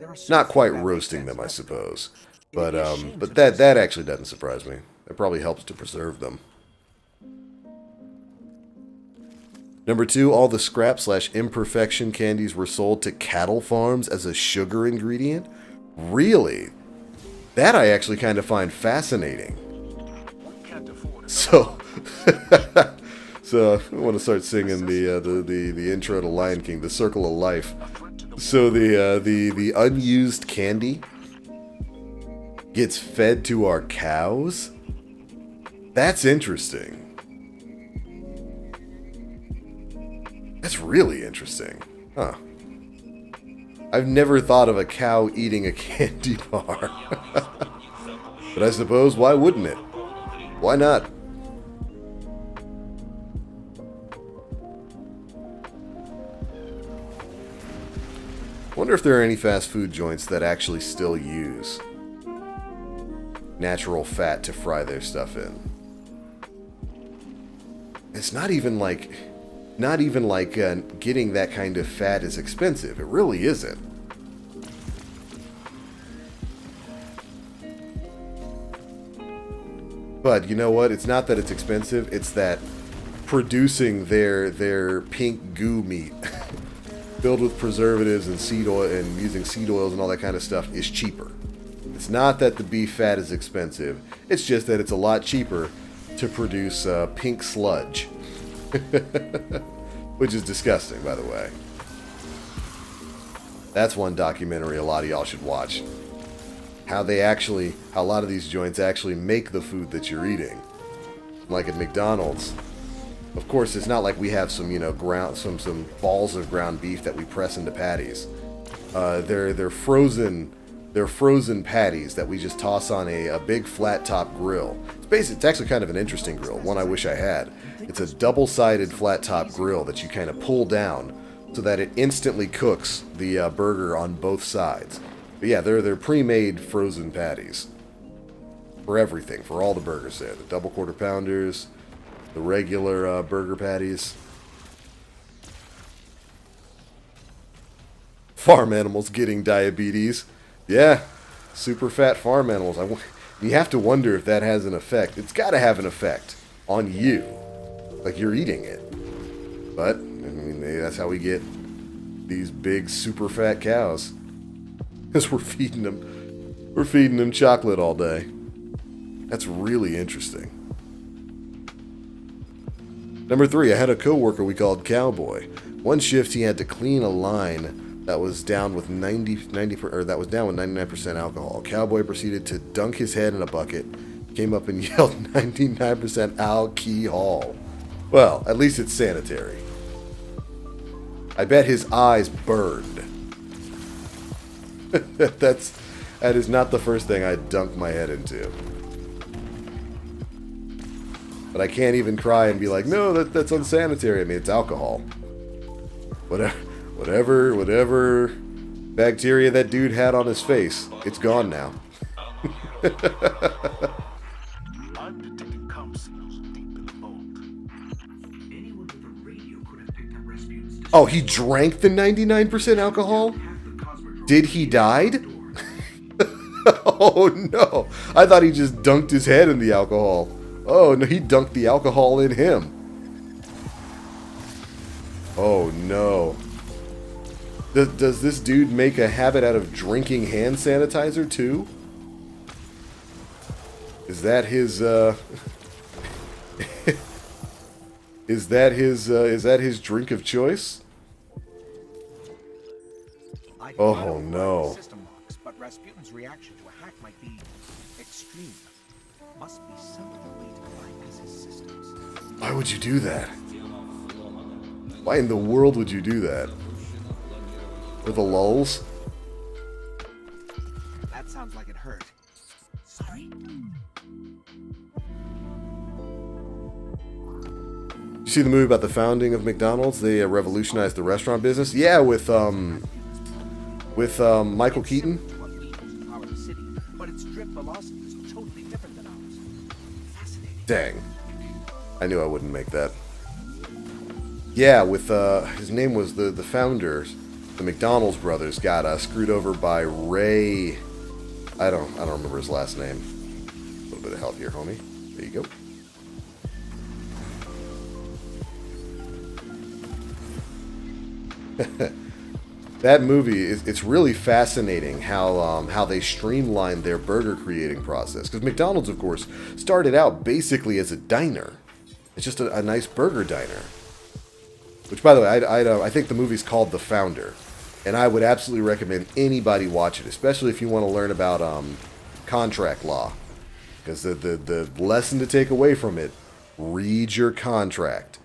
There are Not quite certain roasting them, I assets. suppose. But that actually doesn't surprise me. It probably helps to preserve them. Number 2, all the scrap/imperfection candies were sold to cattle farms as a sugar ingredient? Really? That I actually kind of find fascinating. So, I want to start singing the intro to Lion King, The Circle of Life. So the unused candy gets fed to our cows? That's interesting. That's really interesting. Huh. I've never thought of a cow eating a candy bar. But I suppose, why wouldn't it? Why not? Wonder if there are any fast food joints that actually still use natural fat to fry their stuff in. It's not even like getting that kind of fat is expensive. It really isn't. But you know what? It's not that it's expensive. It's that producing their pink goo meat filled with preservatives and seed oil and using seed oils and all that kind of stuff is cheaper. It's not that the beef fat is expensive. It's just that it's a lot cheaper to produce pink sludge. Which is disgusting, by the way. That's one documentary a lot of y'all should watch. How a lot of these joints actually make the food that you're eating. Like at McDonald's. Of course, it's not like we have some, some balls of ground beef that we press into patties. They're frozen patties that we just toss on a big flat top grill. It's actually kind of an interesting grill, one I wish I had. It's a double-sided flat top grill that you kind of pull down so that it instantly cooks the burger on both sides. But yeah, they're pre-made frozen patties for everything, for all the burgers there. The double quarter pounders, the regular burger patties. Farm animals getting diabetes. Yeah, super fat farm animals. You have to wonder if that has an effect. It's got to have an effect on you. Like you're eating it. But, I mean, that's how we get these big super fat cows. Because we're feeding him chocolate all day. That's really interesting. Number 3, I had a coworker we called Cowboy. One shift he had to clean a line that was down with 99% alcohol. Cowboy proceeded to dunk his head in a bucket, came up and yelled 99% alcohol. Well, at least it's sanitary. I bet his eyes burned. That is not the first thing I'd dunk my head into. But I can't even cry and be like, no, that's unsanitary. I mean, it's alcohol. Whatever bacteria that dude had on his face, it's gone now. I'm detecting comms signals deep in the vault. Anyone with a radio could have picked up Rasputin's Oh, he drank the 99% alcohol? Did he died? Oh no, I thought he just dunked his head in the alcohol. Oh no, he dunked the alcohol in him. Oh no. Does this dude make a habit out of drinking hand sanitizer too? Is that his is that his drink of choice? Oh no. System locks, but Rasputin's reaction to a hack might be extreme. Must be some other way to bypass his systems. Why would you do that? Why in the world would you do that? For the lulz? That sounds like it hurt. Sorry. You see the movie about the founding of McDonald's? They revolutionized the restaurant business. Yeah, with Michael Keaton. What we use to power the city, but its drift velocity is totally different than ours. Fascinating. Dang. I knew I wouldn't make that. Yeah, with his name was the founders, the McDonald's brothers, got screwed over by Ray. I don't remember his last name. A little bit of help here, homie. There you go. That movie it's really fascinating how they streamlined their burger creating process, because McDonald's, of course, started out basically as a diner. It's just a nice burger diner. Which, by the way, I think the movie's called The Founder, and I would absolutely recommend anybody watch it, especially if you want to learn about contract law, because the lesson to take away from it: read your contract.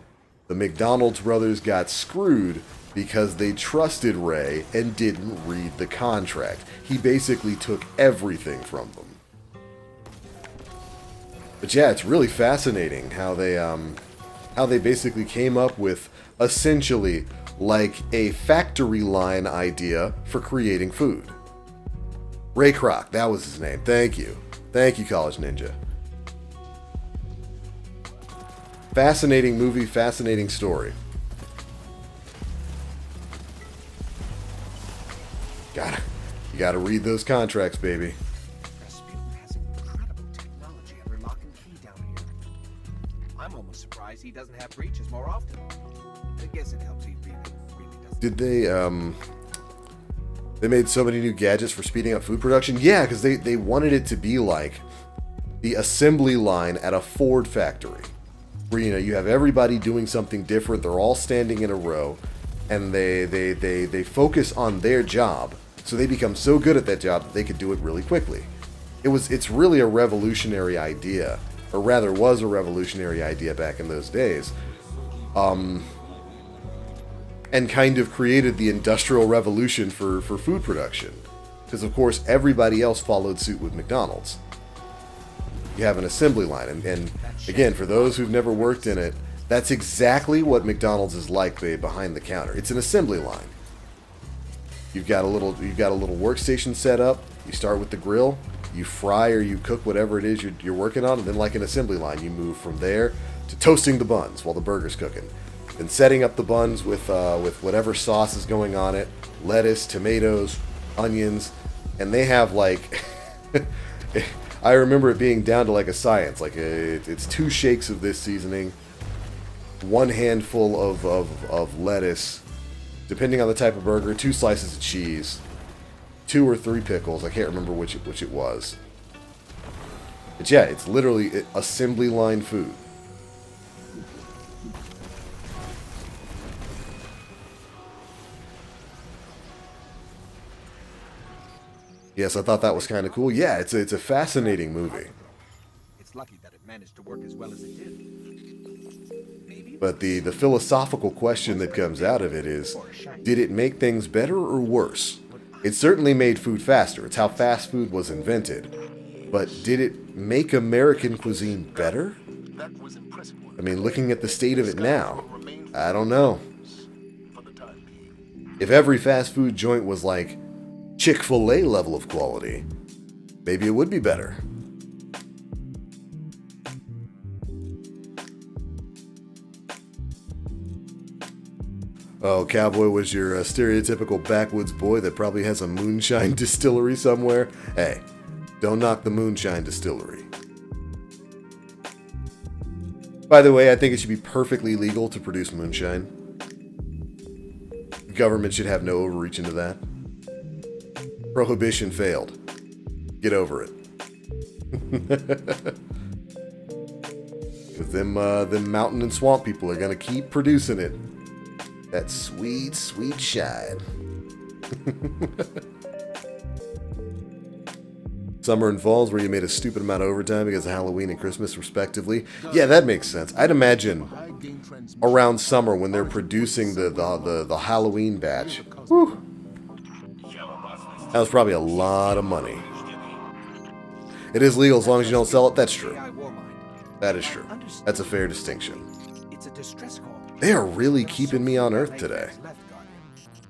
The McDonald's brothers got screwed because they trusted Ray and didn't read the contract. He basically took everything from them. But yeah, it's really fascinating how they basically came up with essentially like a factory line idea for creating food. Ray Kroc, that was his name. Thank you, College Ninja. Fascinating movie, fascinating story. You gotta read those contracts, baby. Rasputin has incredible technology under lock and key down here. I'm almost surprised he doesn't have breaches more often. I guess it helps he really doesn't. Did they made so many new gadgets for speeding up food production? Yeah, because they wanted it to be like the assembly line at a Ford factory, where you have everybody doing something different. They're all standing in a row, and they focus on their job, so they become so good at that job that they could do it really quickly. It's really a revolutionary idea, or rather was a revolutionary idea back in those days, and kind of created the Industrial Revolution for food production, because of course everybody else followed suit with McDonald's. You have an assembly line, and again, for those who've never worked in it, that's exactly what McDonald's is like behind the counter. It's an assembly line. You've got a little workstation set up. You start with the grill. You fry or you cook whatever it is you're working on, and then like an assembly line, you move from there to toasting the buns while the burger's cooking, then setting up the buns with whatever sauce is going on it, lettuce, tomatoes, onions, and they have like. I remember it being down to like a science. Like it's 2 shakes of this seasoning, 1 handful of lettuce, depending on the type of burger, 2 slices of cheese, 2 or 3 pickles. I can't remember which it was. But yeah, it's literally assembly line food. Yes, I thought that was kind of cool. Yeah, it's a fascinating movie. It's lucky that it managed to work as well as it did. Maybe. But the philosophical question that comes out of it is, did it make things better or worse? It certainly made food faster. It's how fast food was invented. But did it make American cuisine better? That was impressive work. I mean, looking at the state of it now, I don't know. For the time being. If every fast food joint was like Chick-fil-A level of quality, maybe it would be better. Oh, Cowboy was your stereotypical backwoods boy that probably has a moonshine distillery somewhere. Hey, don't knock the moonshine distillery. By the way, I think it should be perfectly legal to produce moonshine. The government should have no overreach into that. Prohibition failed. Get over it. Because them mountain and swamp people are going to keep producing it. That sweet, sweet shine. Summer and falls where you made a stupid amount of overtime because of Halloween and Christmas respectively. Yeah, that makes sense. I'd imagine around summer when they're producing the Halloween batch. Whew. That was probably a lot of money. It is legal as long as you don't sell it. That's true. That is true. That's a fair distinction. It's a distress call. They are really keeping me on Earth today.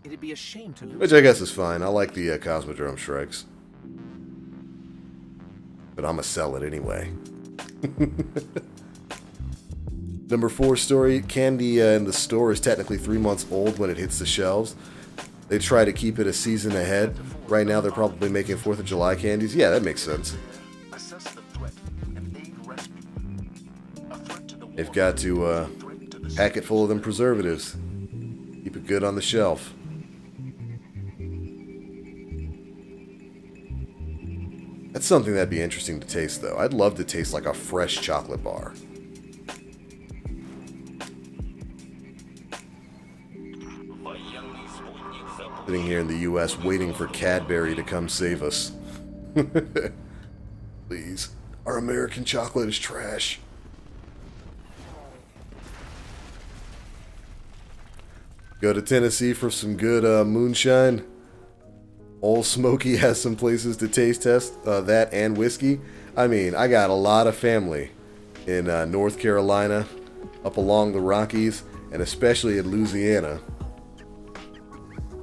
It'd be a shame to lose. Which I guess is fine. I like the Cosmodrome strikes. But I'm going to sell it anyway. Number 4 story. Candy in the store is technically 3 months old when it hits the shelves. They try to keep it a season ahead. Right now they're probably making 4th of July candies. Yeah, that makes sense. Assess the threat and aid rescue. A threat to the They've got to pack it full of them preservatives. Keep it good on the shelf. That's something that'd be interesting to taste, though. I'd love to taste like a fresh chocolate bar. Sitting here in the U.S. waiting for Cadbury to come save us. Please. Our American chocolate is trash. Go to Tennessee for some good moonshine. Old Smoky has some places to taste test that and whiskey. I mean, I got a lot of family in North Carolina, up along the Rockies, and especially in Louisiana.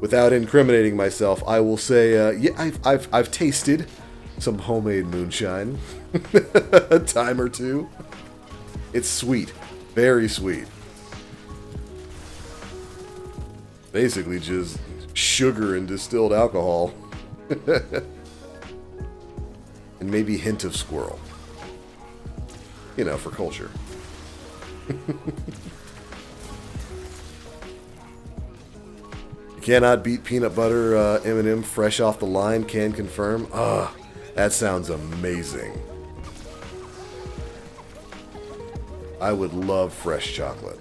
Without incriminating myself, I will say, yeah, I've tasted some homemade moonshine a time or two. It's sweet, very sweet. Basically just sugar and distilled alcohol. And maybe a hint of squirrel. You know, for culture. You cannot beat peanut butter M&M fresh off the line, can confirm. Ah, that sounds amazing. I would love fresh chocolate.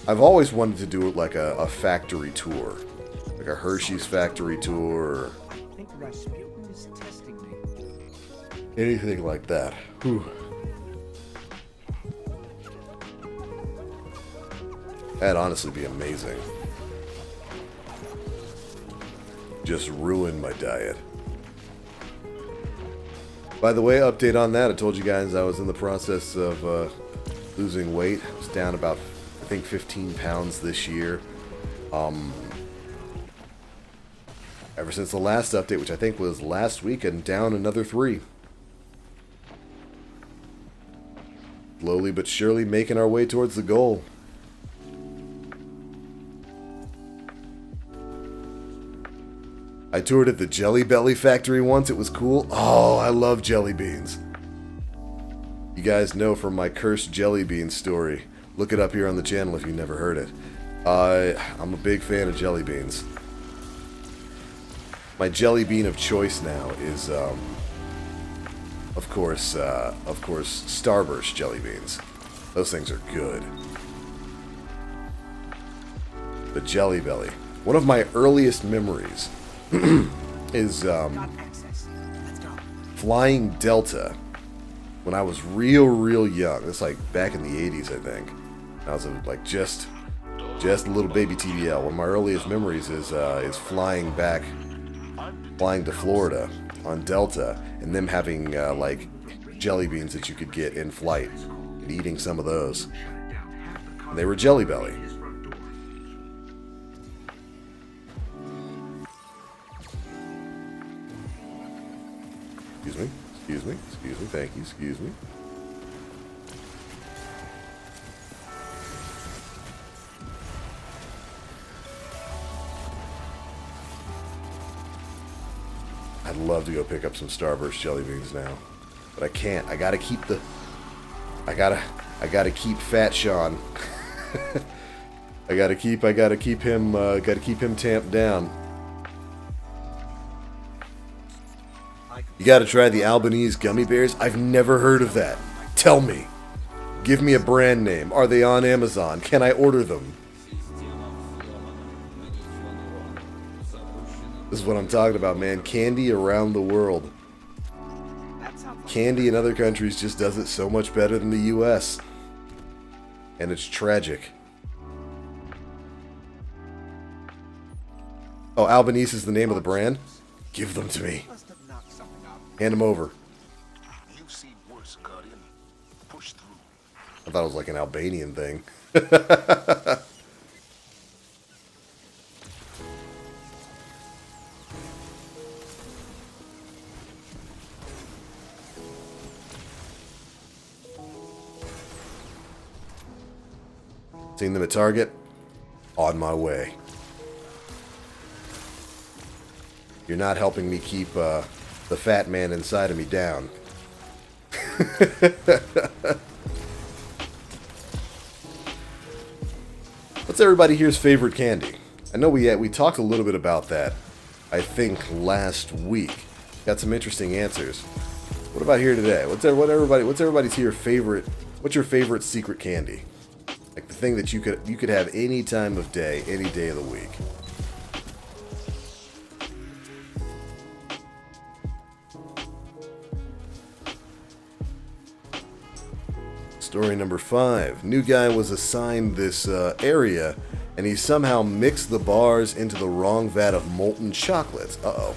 I've always wanted to do it like a factory tour. Like a Hershey's factory tour. I think Rasputin is testing me. Anything like that. Whew. That'd honestly be amazing. Just ruin my diet. By the way, update on that. I told you guys I was in the process of losing weight. I was down about, I think, 15 pounds this year. Ever since the last update, which I think was last week, and down another 3. Slowly but surely making our way towards the goal. I toured at the Jelly Belly factory once. It was cool. Oh, I love jelly beans. You guys know from my cursed jelly bean story. Look it up here on the channel if you've never heard it. I'm a big fan of jelly beans. My jelly bean of choice now is, of course, Starburst jelly beans. Those things are good. The Jelly Belly. One of my earliest memories is Got access. Let's go. flying Delta when I was real young. It's like back in the 80s, I think. I was like just a little baby TVL. One of my earliest memories is flying to Florida on Delta and them having like jelly beans that you could get in flight and eating some of those. And they were Jelly Belly. Excuse me, thank you, excuse me. I'd love to go pick up some Starburst jelly beans now, but I can't. I gotta keep Fat Sean. I gotta keep him tamped down. You gotta try the Albanese gummy bears. I've never heard of that. Tell me. Give me a brand name. Are they on Amazon? Can I order them? This is what I'm talking about, man. Candy around the world. That sounds like Candy in other countries just does it so much better than the US. And it's tragic. Oh, Albanese is the name of the brand? Give them to me. must have knocked something out. Hand them over. You've seen worse, Guardian. Push through. I thought it was like an Albanian thing. Seen them at Target? On my way. You're not helping me keep the fat man inside of me down. What's everybody here's favorite candy? I know we talked a little bit about that, I think, last week. Got some interesting answers. What about here today? What's everybody's here favorite? What's your favorite secret candy? Like the thing that you could have any time of day, any day of the week. Story number 5. New guy was assigned this area, and he somehow mixed the bars into the wrong vat of molten chocolates. Uh-oh.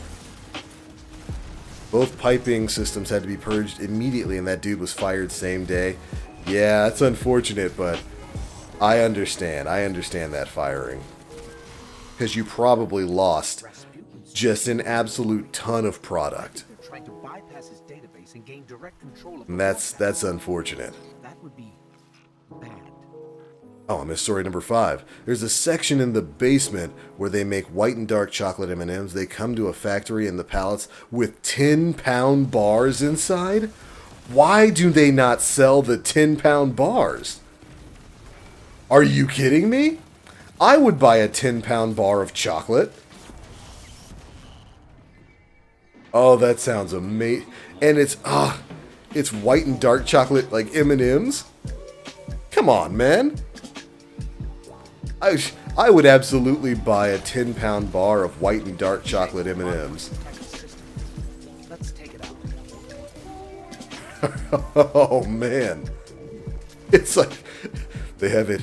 Both piping systems had to be purged immediately, and that dude was fired same day. Yeah, it's unfortunate, but I understand. I understand that firing. Because you probably lost just an absolute ton of product. They're trying to bypass his database and gain direct control of And that's unfortunate. That would be bad. Oh, I missed story number 5. There's a section in the basement where they make white and dark chocolate M&Ms. They come to a factory in the pallets with 10-pound bars inside. Why do they not sell the 10-pound bars? Are you kidding me? I would buy a 10-pound bar of chocolate. Oh, that sounds amazing. And it's white and dark chocolate like M&Ms. Come on, man. I would absolutely buy a 10-pound bar of white and dark chocolate M&Ms. Let's take it out. Oh, man. It's like they have it.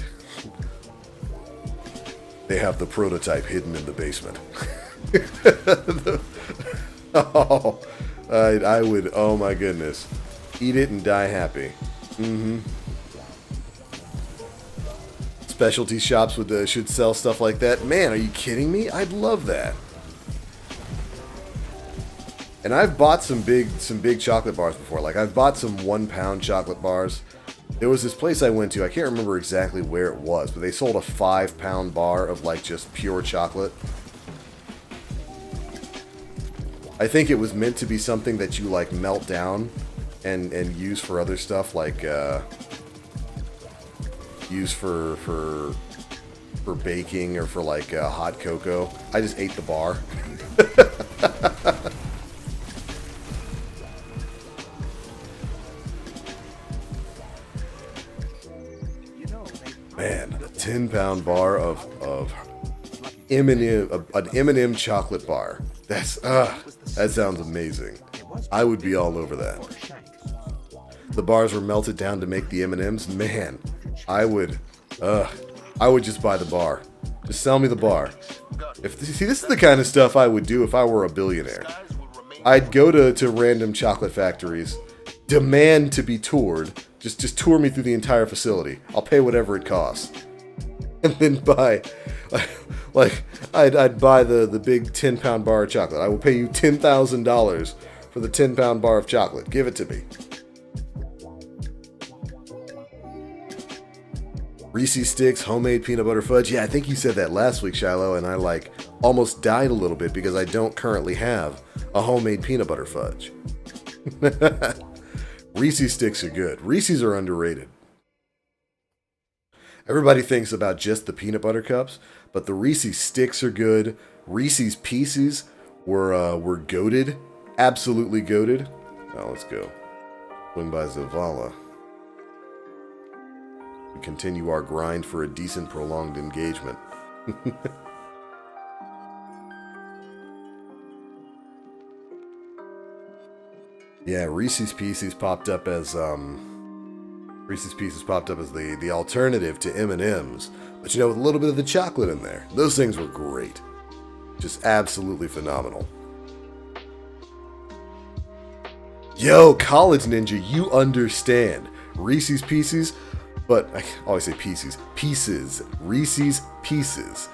They have the prototype hidden in the basement. Oh, I would, oh my goodness. Eat it and die happy. Mm-hmm. Specialty shops should sell stuff like that. Man, are you kidding me? I'd love that. And I've bought some big chocolate bars before. Like, I've bought some 1-pound chocolate bars. There was this place I went to, I can't remember exactly where it was, but they sold a 5-pound bar of, like, just pure chocolate. I think it was meant to be something that you, like, melt down and use for other stuff, like, use for for baking or for like hot cocoa. I just ate the bar. You know, Man, a 10-pound bar of M&M, an M&M chocolate bar. That sounds amazing. I would be all over that. The bars were melted down to make the M&Ms. Man, I would just buy the bar. Just sell me the bar. See, this is the kind of stuff I would do if I were a billionaire. I'd go to random chocolate factories, demand to be toured. Just tour me through the entire facility. I'll pay whatever it costs. And then buy, I'd buy the big 10-pound bar of chocolate. I will pay you $10,000 for the 10-pound bar of chocolate. Give it to me. Reese's Sticks, homemade peanut butter fudge. Yeah, I think you said that last week, Shiloh, and I almost died a little bit because I don't currently have a homemade peanut butter fudge. Reese's Sticks are good. Reese's are underrated. Everybody thinks about just the peanut butter cups, but the Reese's Sticks are good. Reese's Pieces were goated. Absolutely goated. Now let's go. Swing by Zavala. We continue our grind for a decent prolonged engagement. Yeah, Reese's Pieces popped up as the alternative to M&Ms, but with a little bit of the chocolate in there. Those things were great. Just absolutely phenomenal. Yo, College Ninja, you understand. Reese's Pieces, but I always say pieces. Reese's Pieces.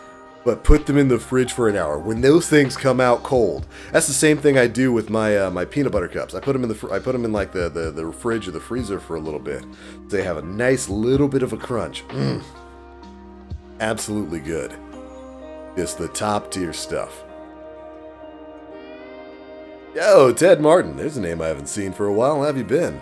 But put them in the fridge for an hour. When those things come out cold, that's the same thing I do with my my peanut butter cups. I put them in the fridge or the freezer for a little bit. They have a nice little bit of a crunch. Absolutely good. It's the top tier stuff. Yo, Ted Martin. There's a name I haven't seen for a while. How have you been?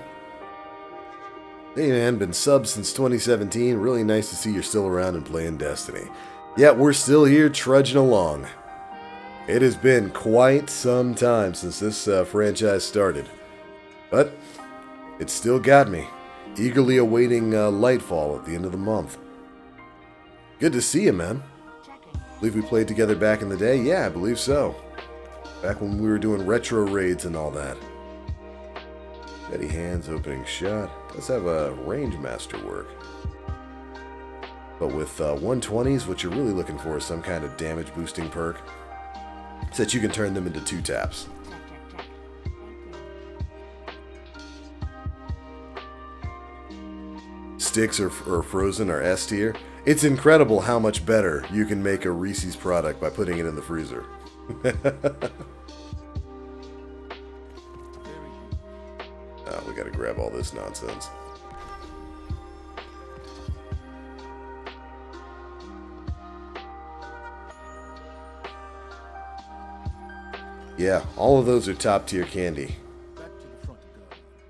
Hey man, been subbed since 2017. Really nice to see you're still around and playing Destiny. Yeah, we're still here trudging along. It has been quite some time since this franchise started. But it's still got me. Eagerly awaiting Lightfall at the end of the month. Good to see you, man. Believe we played together back in the day? Yeah, I believe so. Back when we were doing retro raids and all that. Steady hands, opening shot. Does have a range master work. But with 120s, what you're really looking for is some kind of damage boosting perk, so that you can turn them into 2 taps. Sticks or frozen are S tier. It's incredible how much better you can make a Reese's product by putting it in the freezer. Oh, we gotta grab all this nonsense. Yeah, all of those are top tier candy.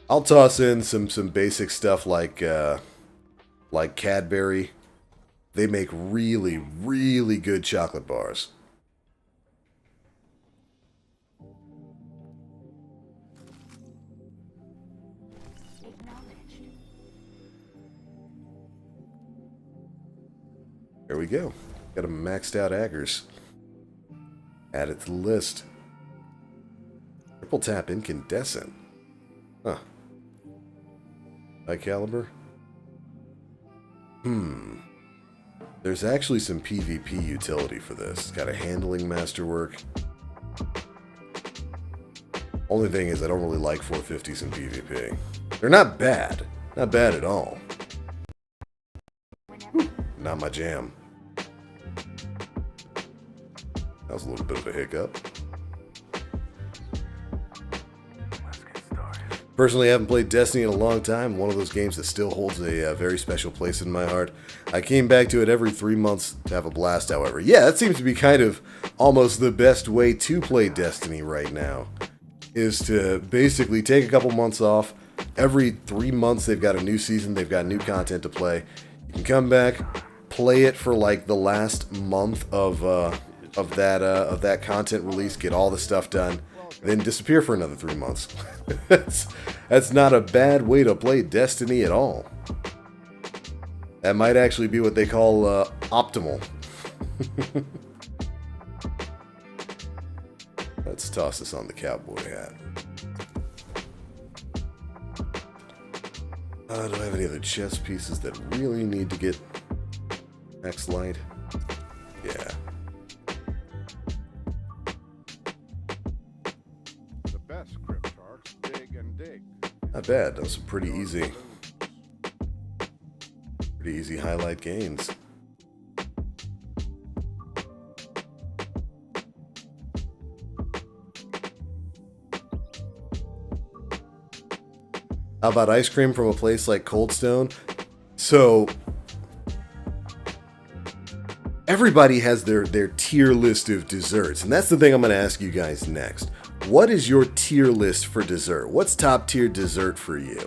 I'll toss in some basic stuff like Cadbury. They make really, really good chocolate bars. There we go. Got a maxed out Aggers. Add it to the list. Triple tap incandescent. Huh. High caliber? There's actually some PvP utility for this. It's got a handling masterwork. Only thing is I don't really like 450s in PvP. They're not bad. Not bad at all. Not my jam. That was a little bit of a hiccup. Personally, I haven't played Destiny in a long time. One of those games that still holds a very special place in my heart. I came back to it every 3 months to have a blast, however. Yeah, that seems to be kind of almost the best way to play Destiny right now. Is to basically take a couple months off. Every 3 months they've got a new season, they've got new content to play. You can come back, play it for like the last month of that content release, get all the stuff done, then disappear for another 3 months. That's not a bad way to play Destiny at all. That might actually be what they call optimal. Let's toss this on the cowboy hat. Do I have any other chess pieces that really need to get next light? Yeah. The best crypt sharks dig and dig. Not bad. Those are pretty easy highlight gains. How about ice cream from a place like Cold Stone? So everybody has their tier list of desserts, and that's the thing I'm going to ask you guys next. What is your tier list for dessert? What's top tier dessert for you?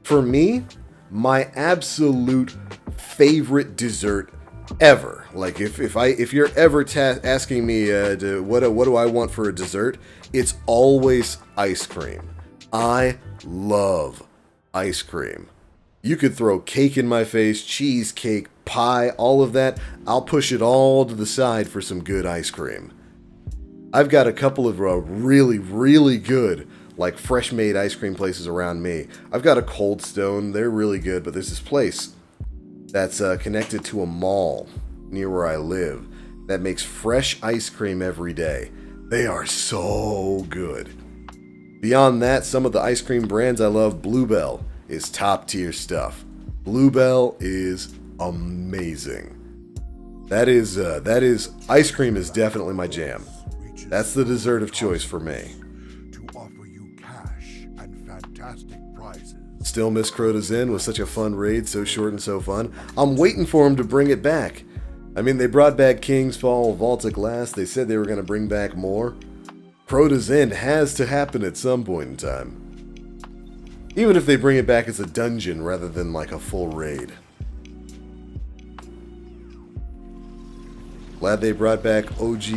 For me, my absolute favorite dessert ever. Like if you're ever asking me what do I want for a dessert, it's always ice cream. I love ice cream. You could throw cake in my face, cheesecake, pie, all of that. I'll push it all to the side for some good ice cream. I've got a couple of really, really good, like fresh made ice cream places around me. I've got a Cold Stone, they're really good, but there's this place that's connected to a mall near where I live that makes fresh ice cream every day. They are so good. Beyond that, some of the ice cream brands I love, Bluebell is top tier stuff. Bluebell is amazing. That is ice cream is definitely my jam. That's the dessert of choice for me. To offer you cash and fantastic prizes. Still miss Crota's Inn, was such a fun raid, so short and so fun. I'm waiting for him to bring it back. I mean, they brought back King's Fall, Vault of Glass. They said they were going to bring back more. Crota's Inn has to happen at some point in time. Even if they bring it back as a dungeon rather than like a full raid. Glad they brought back OG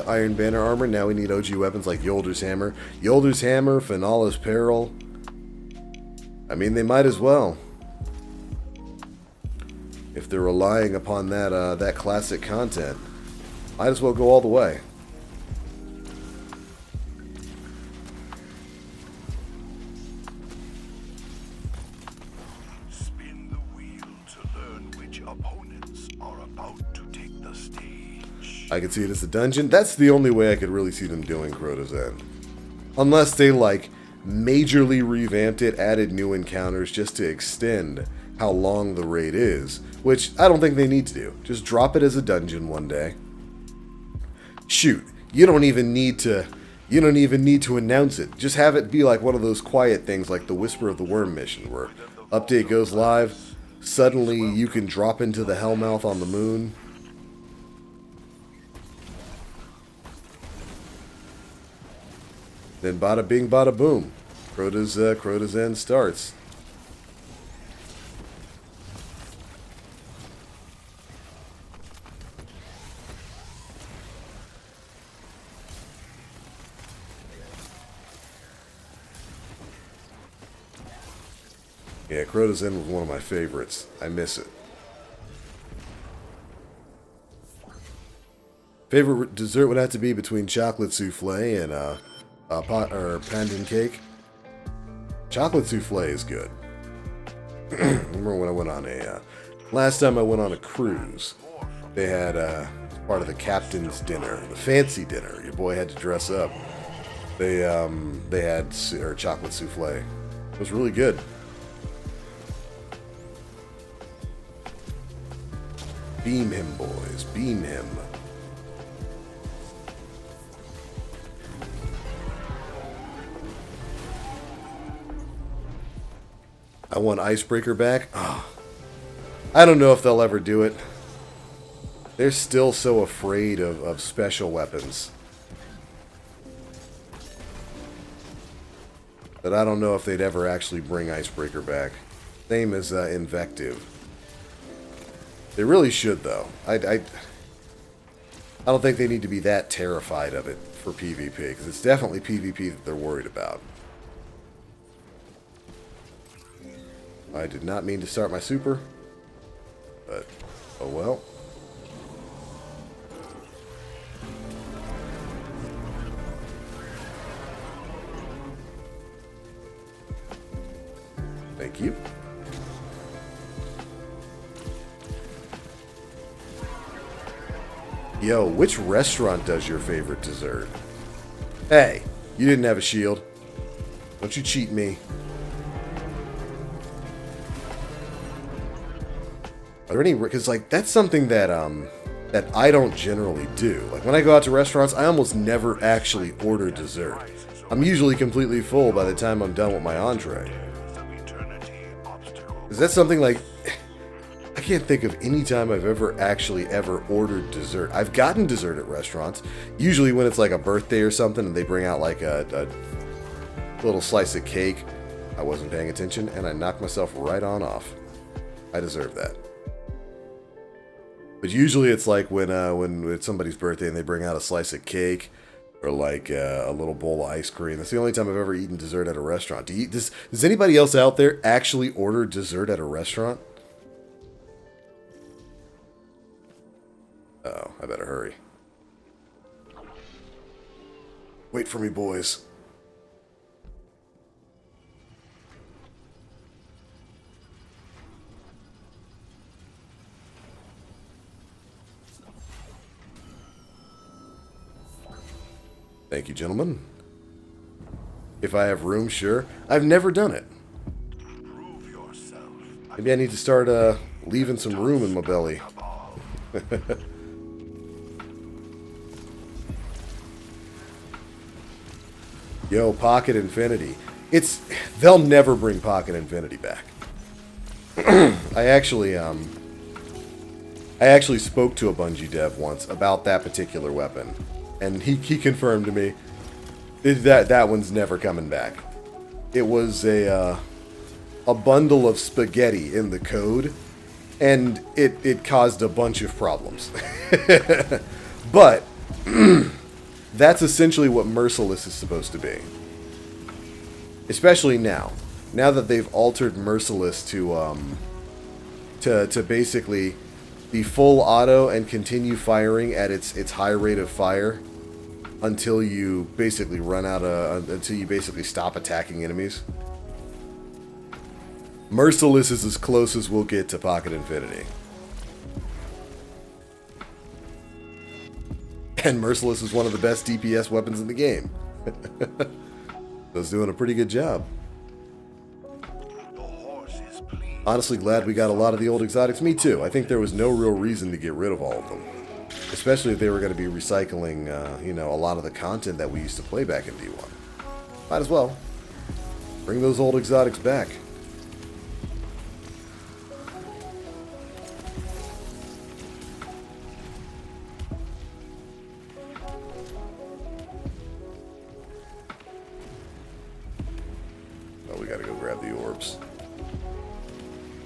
Iron Banner armor. Now we need OG weapons like Yolder's Hammer. Yolder's Hammer, Finala's Peril. I mean, they might as well. If they're relying upon that classic content, might as well go all the way. Spin the wheel to learn which opponents are about to take the stage. I could see it as a dungeon. That's the only way I could really see them doing Crota's End. Unless they, like, majorly revamped it, added new encounters just to extend how long the raid is. Which I don't think they need to do. Just drop it as a dungeon one day. Shoot, you don't even need to announce it. Just have it be like one of those quiet things like the Whisper of the Worm mission where update goes live, suddenly you can drop into the Hellmouth on the moon. Then bada bing bada boom. Crota's End starts. Yeah, Crota's End was one of my favorites. I miss it. Favorite dessert would have to be between chocolate souffle and pandan cake. Chocolate souffle is good. Remember when I went on last time I went on a cruise, they had part of the captain's dinner, the fancy dinner. Your boy had to dress up. They had chocolate souffle. It was really good. Beam him, boys. Beam him. I want Icebreaker back. Oh, I don't know if they'll ever do it. They're still so afraid of special weapons that I don't know if they'd ever actually bring Icebreaker back. Same as Invective. They really should, though. I don't think they need to be that terrified of it for PvP, because it's definitely PvP that they're worried about. I did not mean to start my super, but oh well. Thank you. Yo, which restaurant does your favorite dessert? Hey, you didn't have a shield. Don't you cheat me. Are there any... Because, like, that's something that, that I don't generally do. Like, when I go out to restaurants, I almost never actually order dessert. I'm usually completely full by the time I'm done with my entree. Is that something, like... I can't think of any time I've ever ordered dessert. I've gotten dessert at restaurants. Usually when it's like a birthday or something and they bring out like a little slice of cake. I wasn't paying attention and I knocked myself right on off. I deserve that. But usually it's like when it's somebody's birthday and they bring out a slice of cake or like a little bowl of ice cream. That's the only time I've ever eaten dessert at a restaurant. Does anybody else out there actually order dessert at a restaurant? Oh, I better hurry. Wait for me, boys. Thank you, gentlemen. If I have room, sure. I've never done it. Maybe I need to start leaving some room in my belly. Yo, Pocket Infinity. They'll never bring Pocket Infinity back. I actually spoke to a Bungie dev once about that particular weapon, and he confirmed to me that one's never coming back. It was a bundle of spaghetti in the code, and it caused a bunch of problems. But that's essentially what Merciless is supposed to be. Especially now. Now that they've altered Merciless to basically be full auto and continue firing at its high rate of fire until you basically until you basically stop attacking enemies. Merciless is as close as we'll get to Pocket Infinity. And Merciless is one of the best DPS weapons in the game. So it's doing a pretty good job. Honestly glad we got a lot of the old exotics. Me too. I think there was no real reason to get rid of all of them. Especially if they were going to be recycling, a lot of the content that we used to play back in D1. Might as well. Bring those old exotics back. Oh, we gotta go grab the orbs.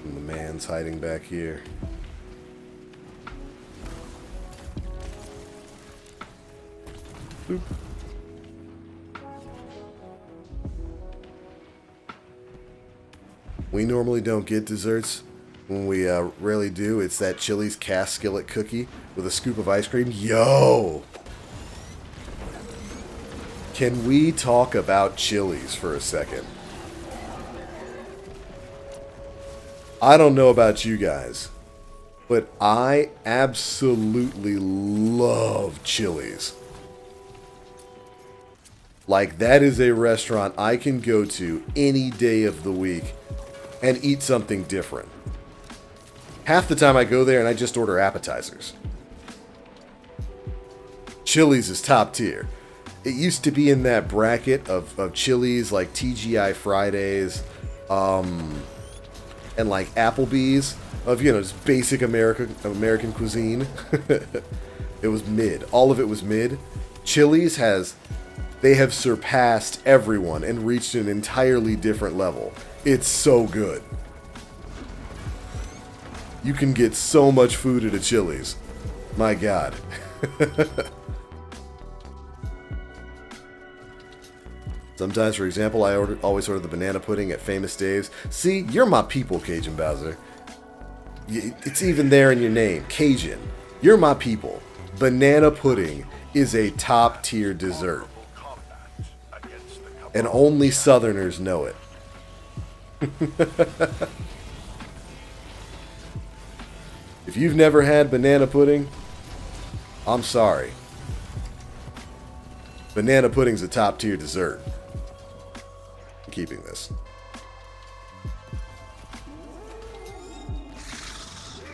And the man's hiding back here. Boop. We normally don't get desserts. When we rarely do, it's that Chili's cast skillet cookie with a scoop of ice cream. Yo! Can we talk about Chili's for a second? I don't know about you guys, but I absolutely love Chili's. Like, that is a restaurant I can go to any day of the week and eat something different. Half the time I go there and I just order appetizers. Chili's is top tier. It used to be in that bracket of Chili's, like TGI Fridays, and like Applebee's, of, just basic American cuisine. It was mid. All of it was mid. Chili's they have surpassed everyone and reached an entirely different level. It's so good. You can get so much food at a Chili's. My God. Sometimes, for example, I always order the banana pudding at Famous Dave's. See, you're my people, Cajun Bowser. It's even there in your name, Cajun. You're my people. Banana pudding is a top-tier dessert. And only Southerners know it. If you've never had banana pudding, I'm sorry. Banana pudding's a top-tier dessert. I'm keeping this.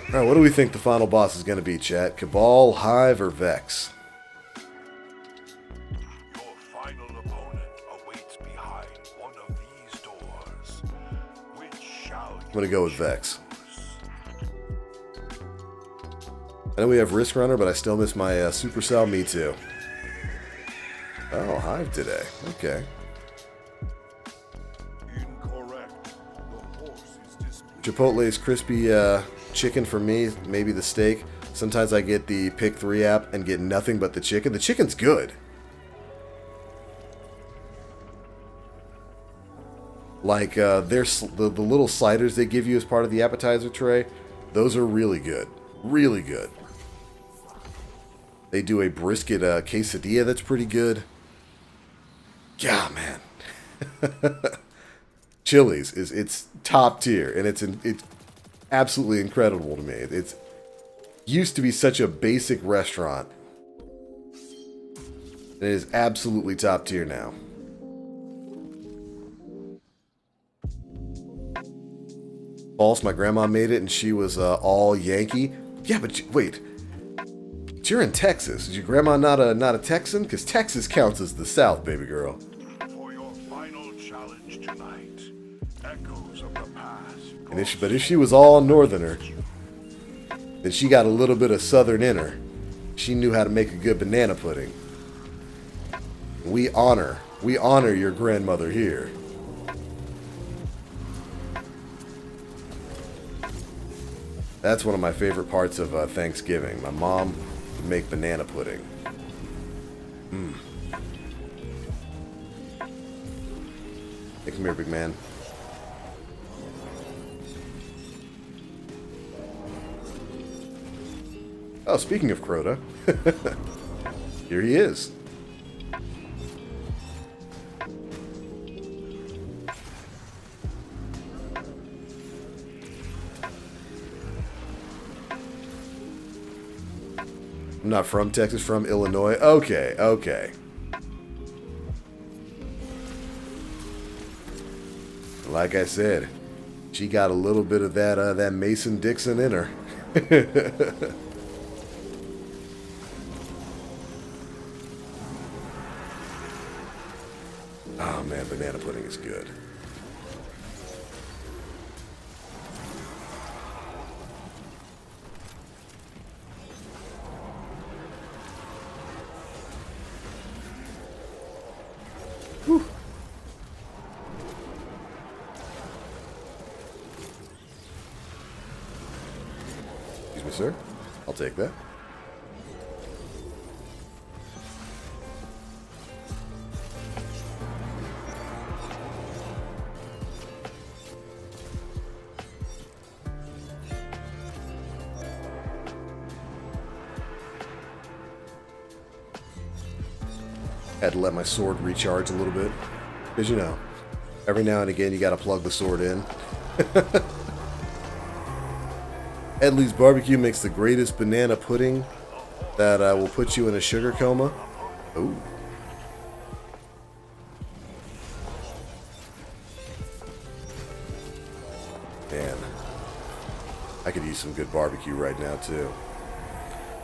Alright, what do we think the final boss is going to be, chat? Cabal, Hive, or Vex? Your final opponent awaits behind one of these doors. Which shall I'm going to go with Vex. I know we have Risk Runner, but I still miss my Supercell. Me too. Oh, Hive today. Okay. Incorrect. The horse is displeased. Chipotle's crispy chicken for me, maybe the steak. Sometimes I get the Pick 3 app and get nothing but the chicken. The chicken's good. Like, the little sliders they give you as part of the appetizer tray, those are really good. Really good. They do a brisket quesadilla that's pretty good. Yeah, man. Chili's it's top tier, and it's absolutely incredible to me. It's used to be such a basic restaurant, and it is absolutely top tier now. False, my grandma made it, and she was all Yankee. Yeah, but wait, you're in Texas. Is your grandma not a Texan? Because Texas counts as the South, baby girl. For your final challenge tonight, echoes of the past. And if she was all Northerner, then she got a little bit of Southern in her. She knew how to make a good banana pudding. We honor your grandmother here. That's one of my favorite parts of Thanksgiving. My mom would make banana pudding. Hey, come here, big man. Oh, speaking of Crota, here he is. I'm not from Texas, from Illinois. Okay, okay. Like I said, she got a little bit of that Mason Dixon in her. Oh man, banana pudding is good. Whew. Excuse me, sir. I'll take that. Had to let my sword recharge a little bit. Because, you know, every now and again you gotta plug the sword in. Edley's Barbecue makes the greatest banana pudding that will put you in a sugar coma. Ooh. Man. I could use some good barbecue right now, too.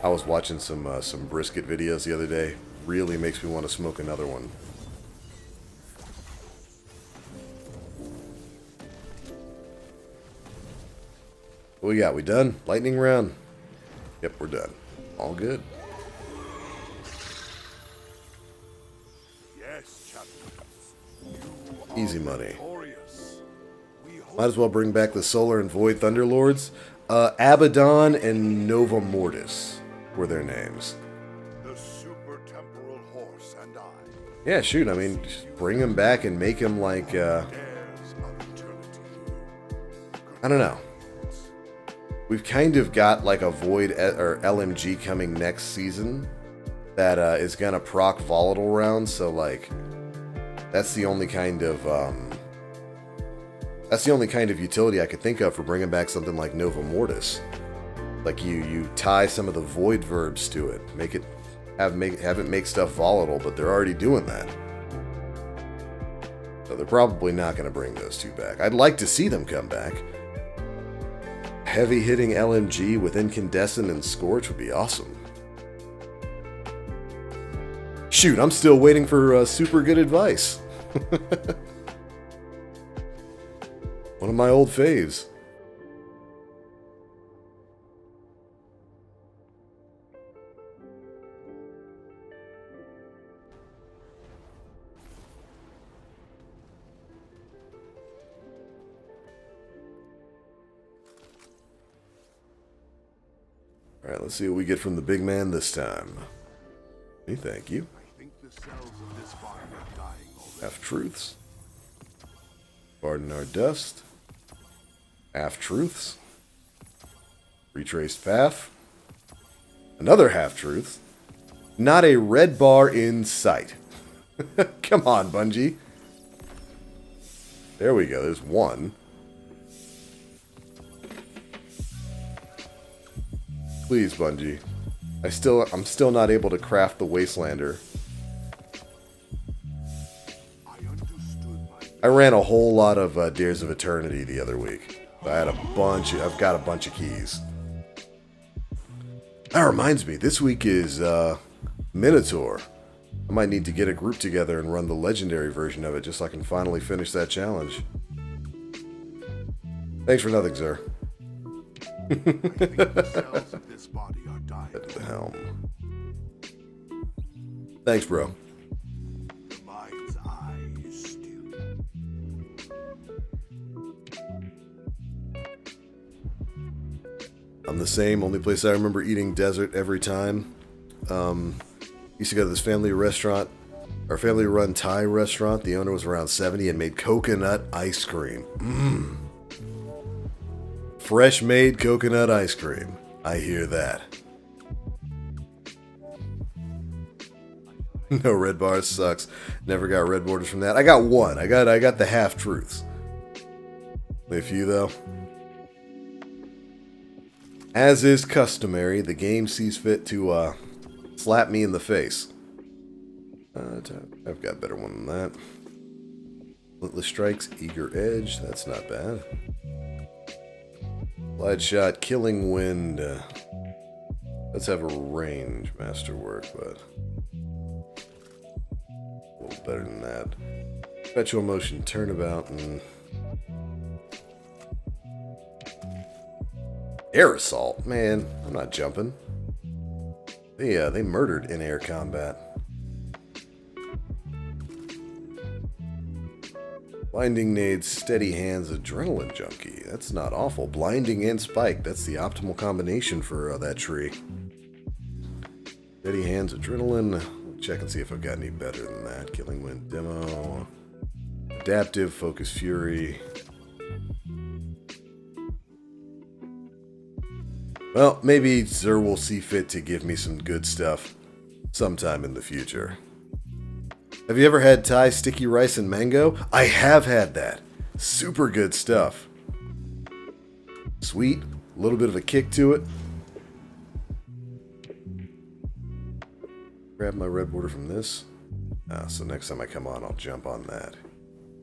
I was watching some brisket videos the other day. Really makes me want to smoke another one. What we got? We done? Lightning round? Yep, we're done. All good. Yes, champions. Easy money. Might as well bring back the Solar and Void Thunderlords. Abaddon and Nova Mortis were their names. The super temporal horse and I. Yeah, shoot, I mean, just bring him back and make him like, Heirs of eternity. I don't know. We've kind of got like a Void or LMG coming next season that is gonna proc volatile rounds, so like that's the only kind of utility I could think of for bringing back something like Nova Mortis. Like you tie some of the Void verbs to it, have it make stuff volatile, but they're already doing that. So they're probably not going to bring those two back. I'd like to see them come back. Heavy hitting LMG with Incandescent and Scorch would be awesome. Shoot, I'm still waiting for super good advice. One of my old faves. Alright, let's see what we get from the big man this time. Hey, thank you. I think the cells of this body are dying already. Half-truths. Pardon our dust. Half-truths. Retraced path. Another half-truth. Not a red bar in sight. Come on, Bungie. There we go, there's one. Please, Bungie. I'm still not able to craft the Wastelander. I understood I ran a whole lot of Dares of Eternity the other week. I had I've got a bunch of keys. That reminds me, this week is Minotaur. I might need to get a group together and run the legendary version of it just so I can finally finish that challenge. Thanks for nothing, sir. I think the cells of this body are dying. Head to the helm. Thanks, bro. The mind's eye is still. I'm the same. Only place I remember eating dessert every time. Used to go to this family restaurant, our family-run Thai restaurant. The owner was around 70 and made coconut ice cream. Fresh-made coconut ice cream. I hear that. No red bars sucks. Never got red borders from that. I got one. I got the half-truths. A few though. As is customary, the game sees fit to slap me in the face. I've got a better one than that. Relentless Strikes, Eager Edge. That's not bad. Glide Shot, Killing Wind. Let's have a range masterwork, but a little better than that. Perpetual Motion, Turnabout, and Air Assault. Man, I'm not jumping. They murdered in air combat. Blinding Nade, Steady Hands, Adrenaline Junkie. That's not awful. Blinding and Spike. That's the optimal combination for that tree. Steady Hands, Adrenaline. We'll check and see if I've got any better than that. Killing Wind Demo. Adaptive, Focus Fury. Well, maybe Xur will see fit to give me some good stuff sometime in the future. Have you ever had Thai sticky rice and mango? I have had that. Super good stuff. Sweet, a little bit of a kick to it. Grab my red border from this. So next time I come on, I'll jump on that.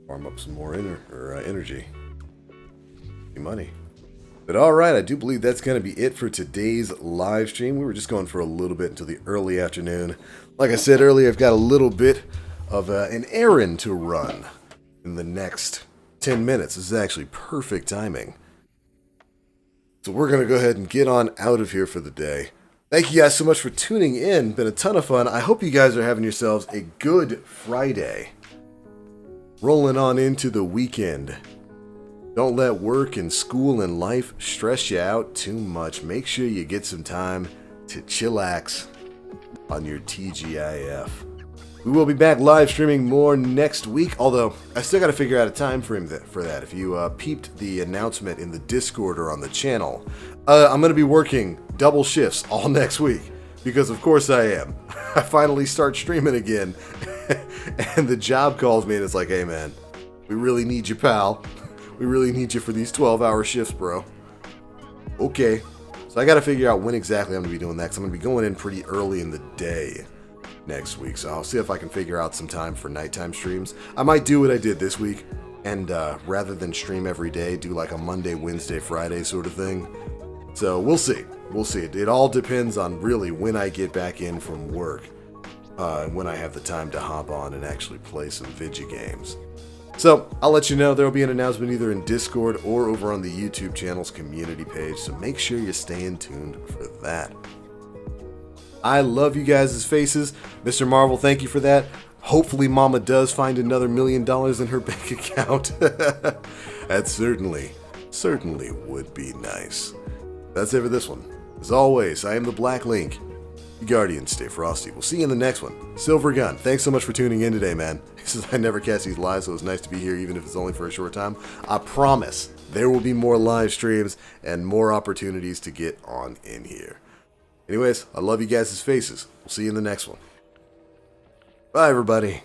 Farm up some more energy. Money. But alright, I do believe that's going to be it for today's live stream. We were just going for a little bit until the early afternoon. Like I said earlier, I've got a little bit of an errand to run in the next 10 minutes. This is actually perfect timing. So we're going to go ahead and get on out of here for the day. Thank you guys so much for tuning in. Been a ton of fun. I hope you guys are having yourselves a good Friday. Rolling on into the weekend. Don't let work and school and life stress you out too much. Make sure you get some time to chillax on your TGIF. We will be back live streaming more next week, although I still got to figure out a time frame for that. If you peeped the announcement in the Discord or on the channel, I'm going to be working double shifts all next week, because of course I am. I finally start streaming again, and the job calls me and it's like, hey man, we really need you, pal. We really need you for these 12-hour shifts, bro. Okay. So I got to figure out when exactly I'm going to be doing that, because I'm going to be going in pretty early in the day next week. So I'll see if I can figure out some time for nighttime streams. I might do what I did this week, and rather than stream every day, do like a Monday, Wednesday, Friday sort of thing. So we'll see. We'll see. It all depends on really when I get back in from work, when I have the time to hop on and actually play some video games. So I'll let you know. There will be an announcement either in Discord or over on the YouTube channel's community page, so make sure you stay in tuned for that. I love you guys' faces. Mr. Marvel, thank you for that. Hopefully Mama does find another $1 million in her bank account. That certainly would be nice. That's it for this one. As always, I am the Black Link. You Guardians, stay frosty. We'll see you in the next one. Silver Gun, thanks so much for tuning in today, man. He says, I never catch these live, so it's nice to be here, even if it's only for a short time. I promise there will be more live streams and more opportunities to get on in here. Anyways, I love you guys' faces. We'll see you in the next one. Bye, everybody.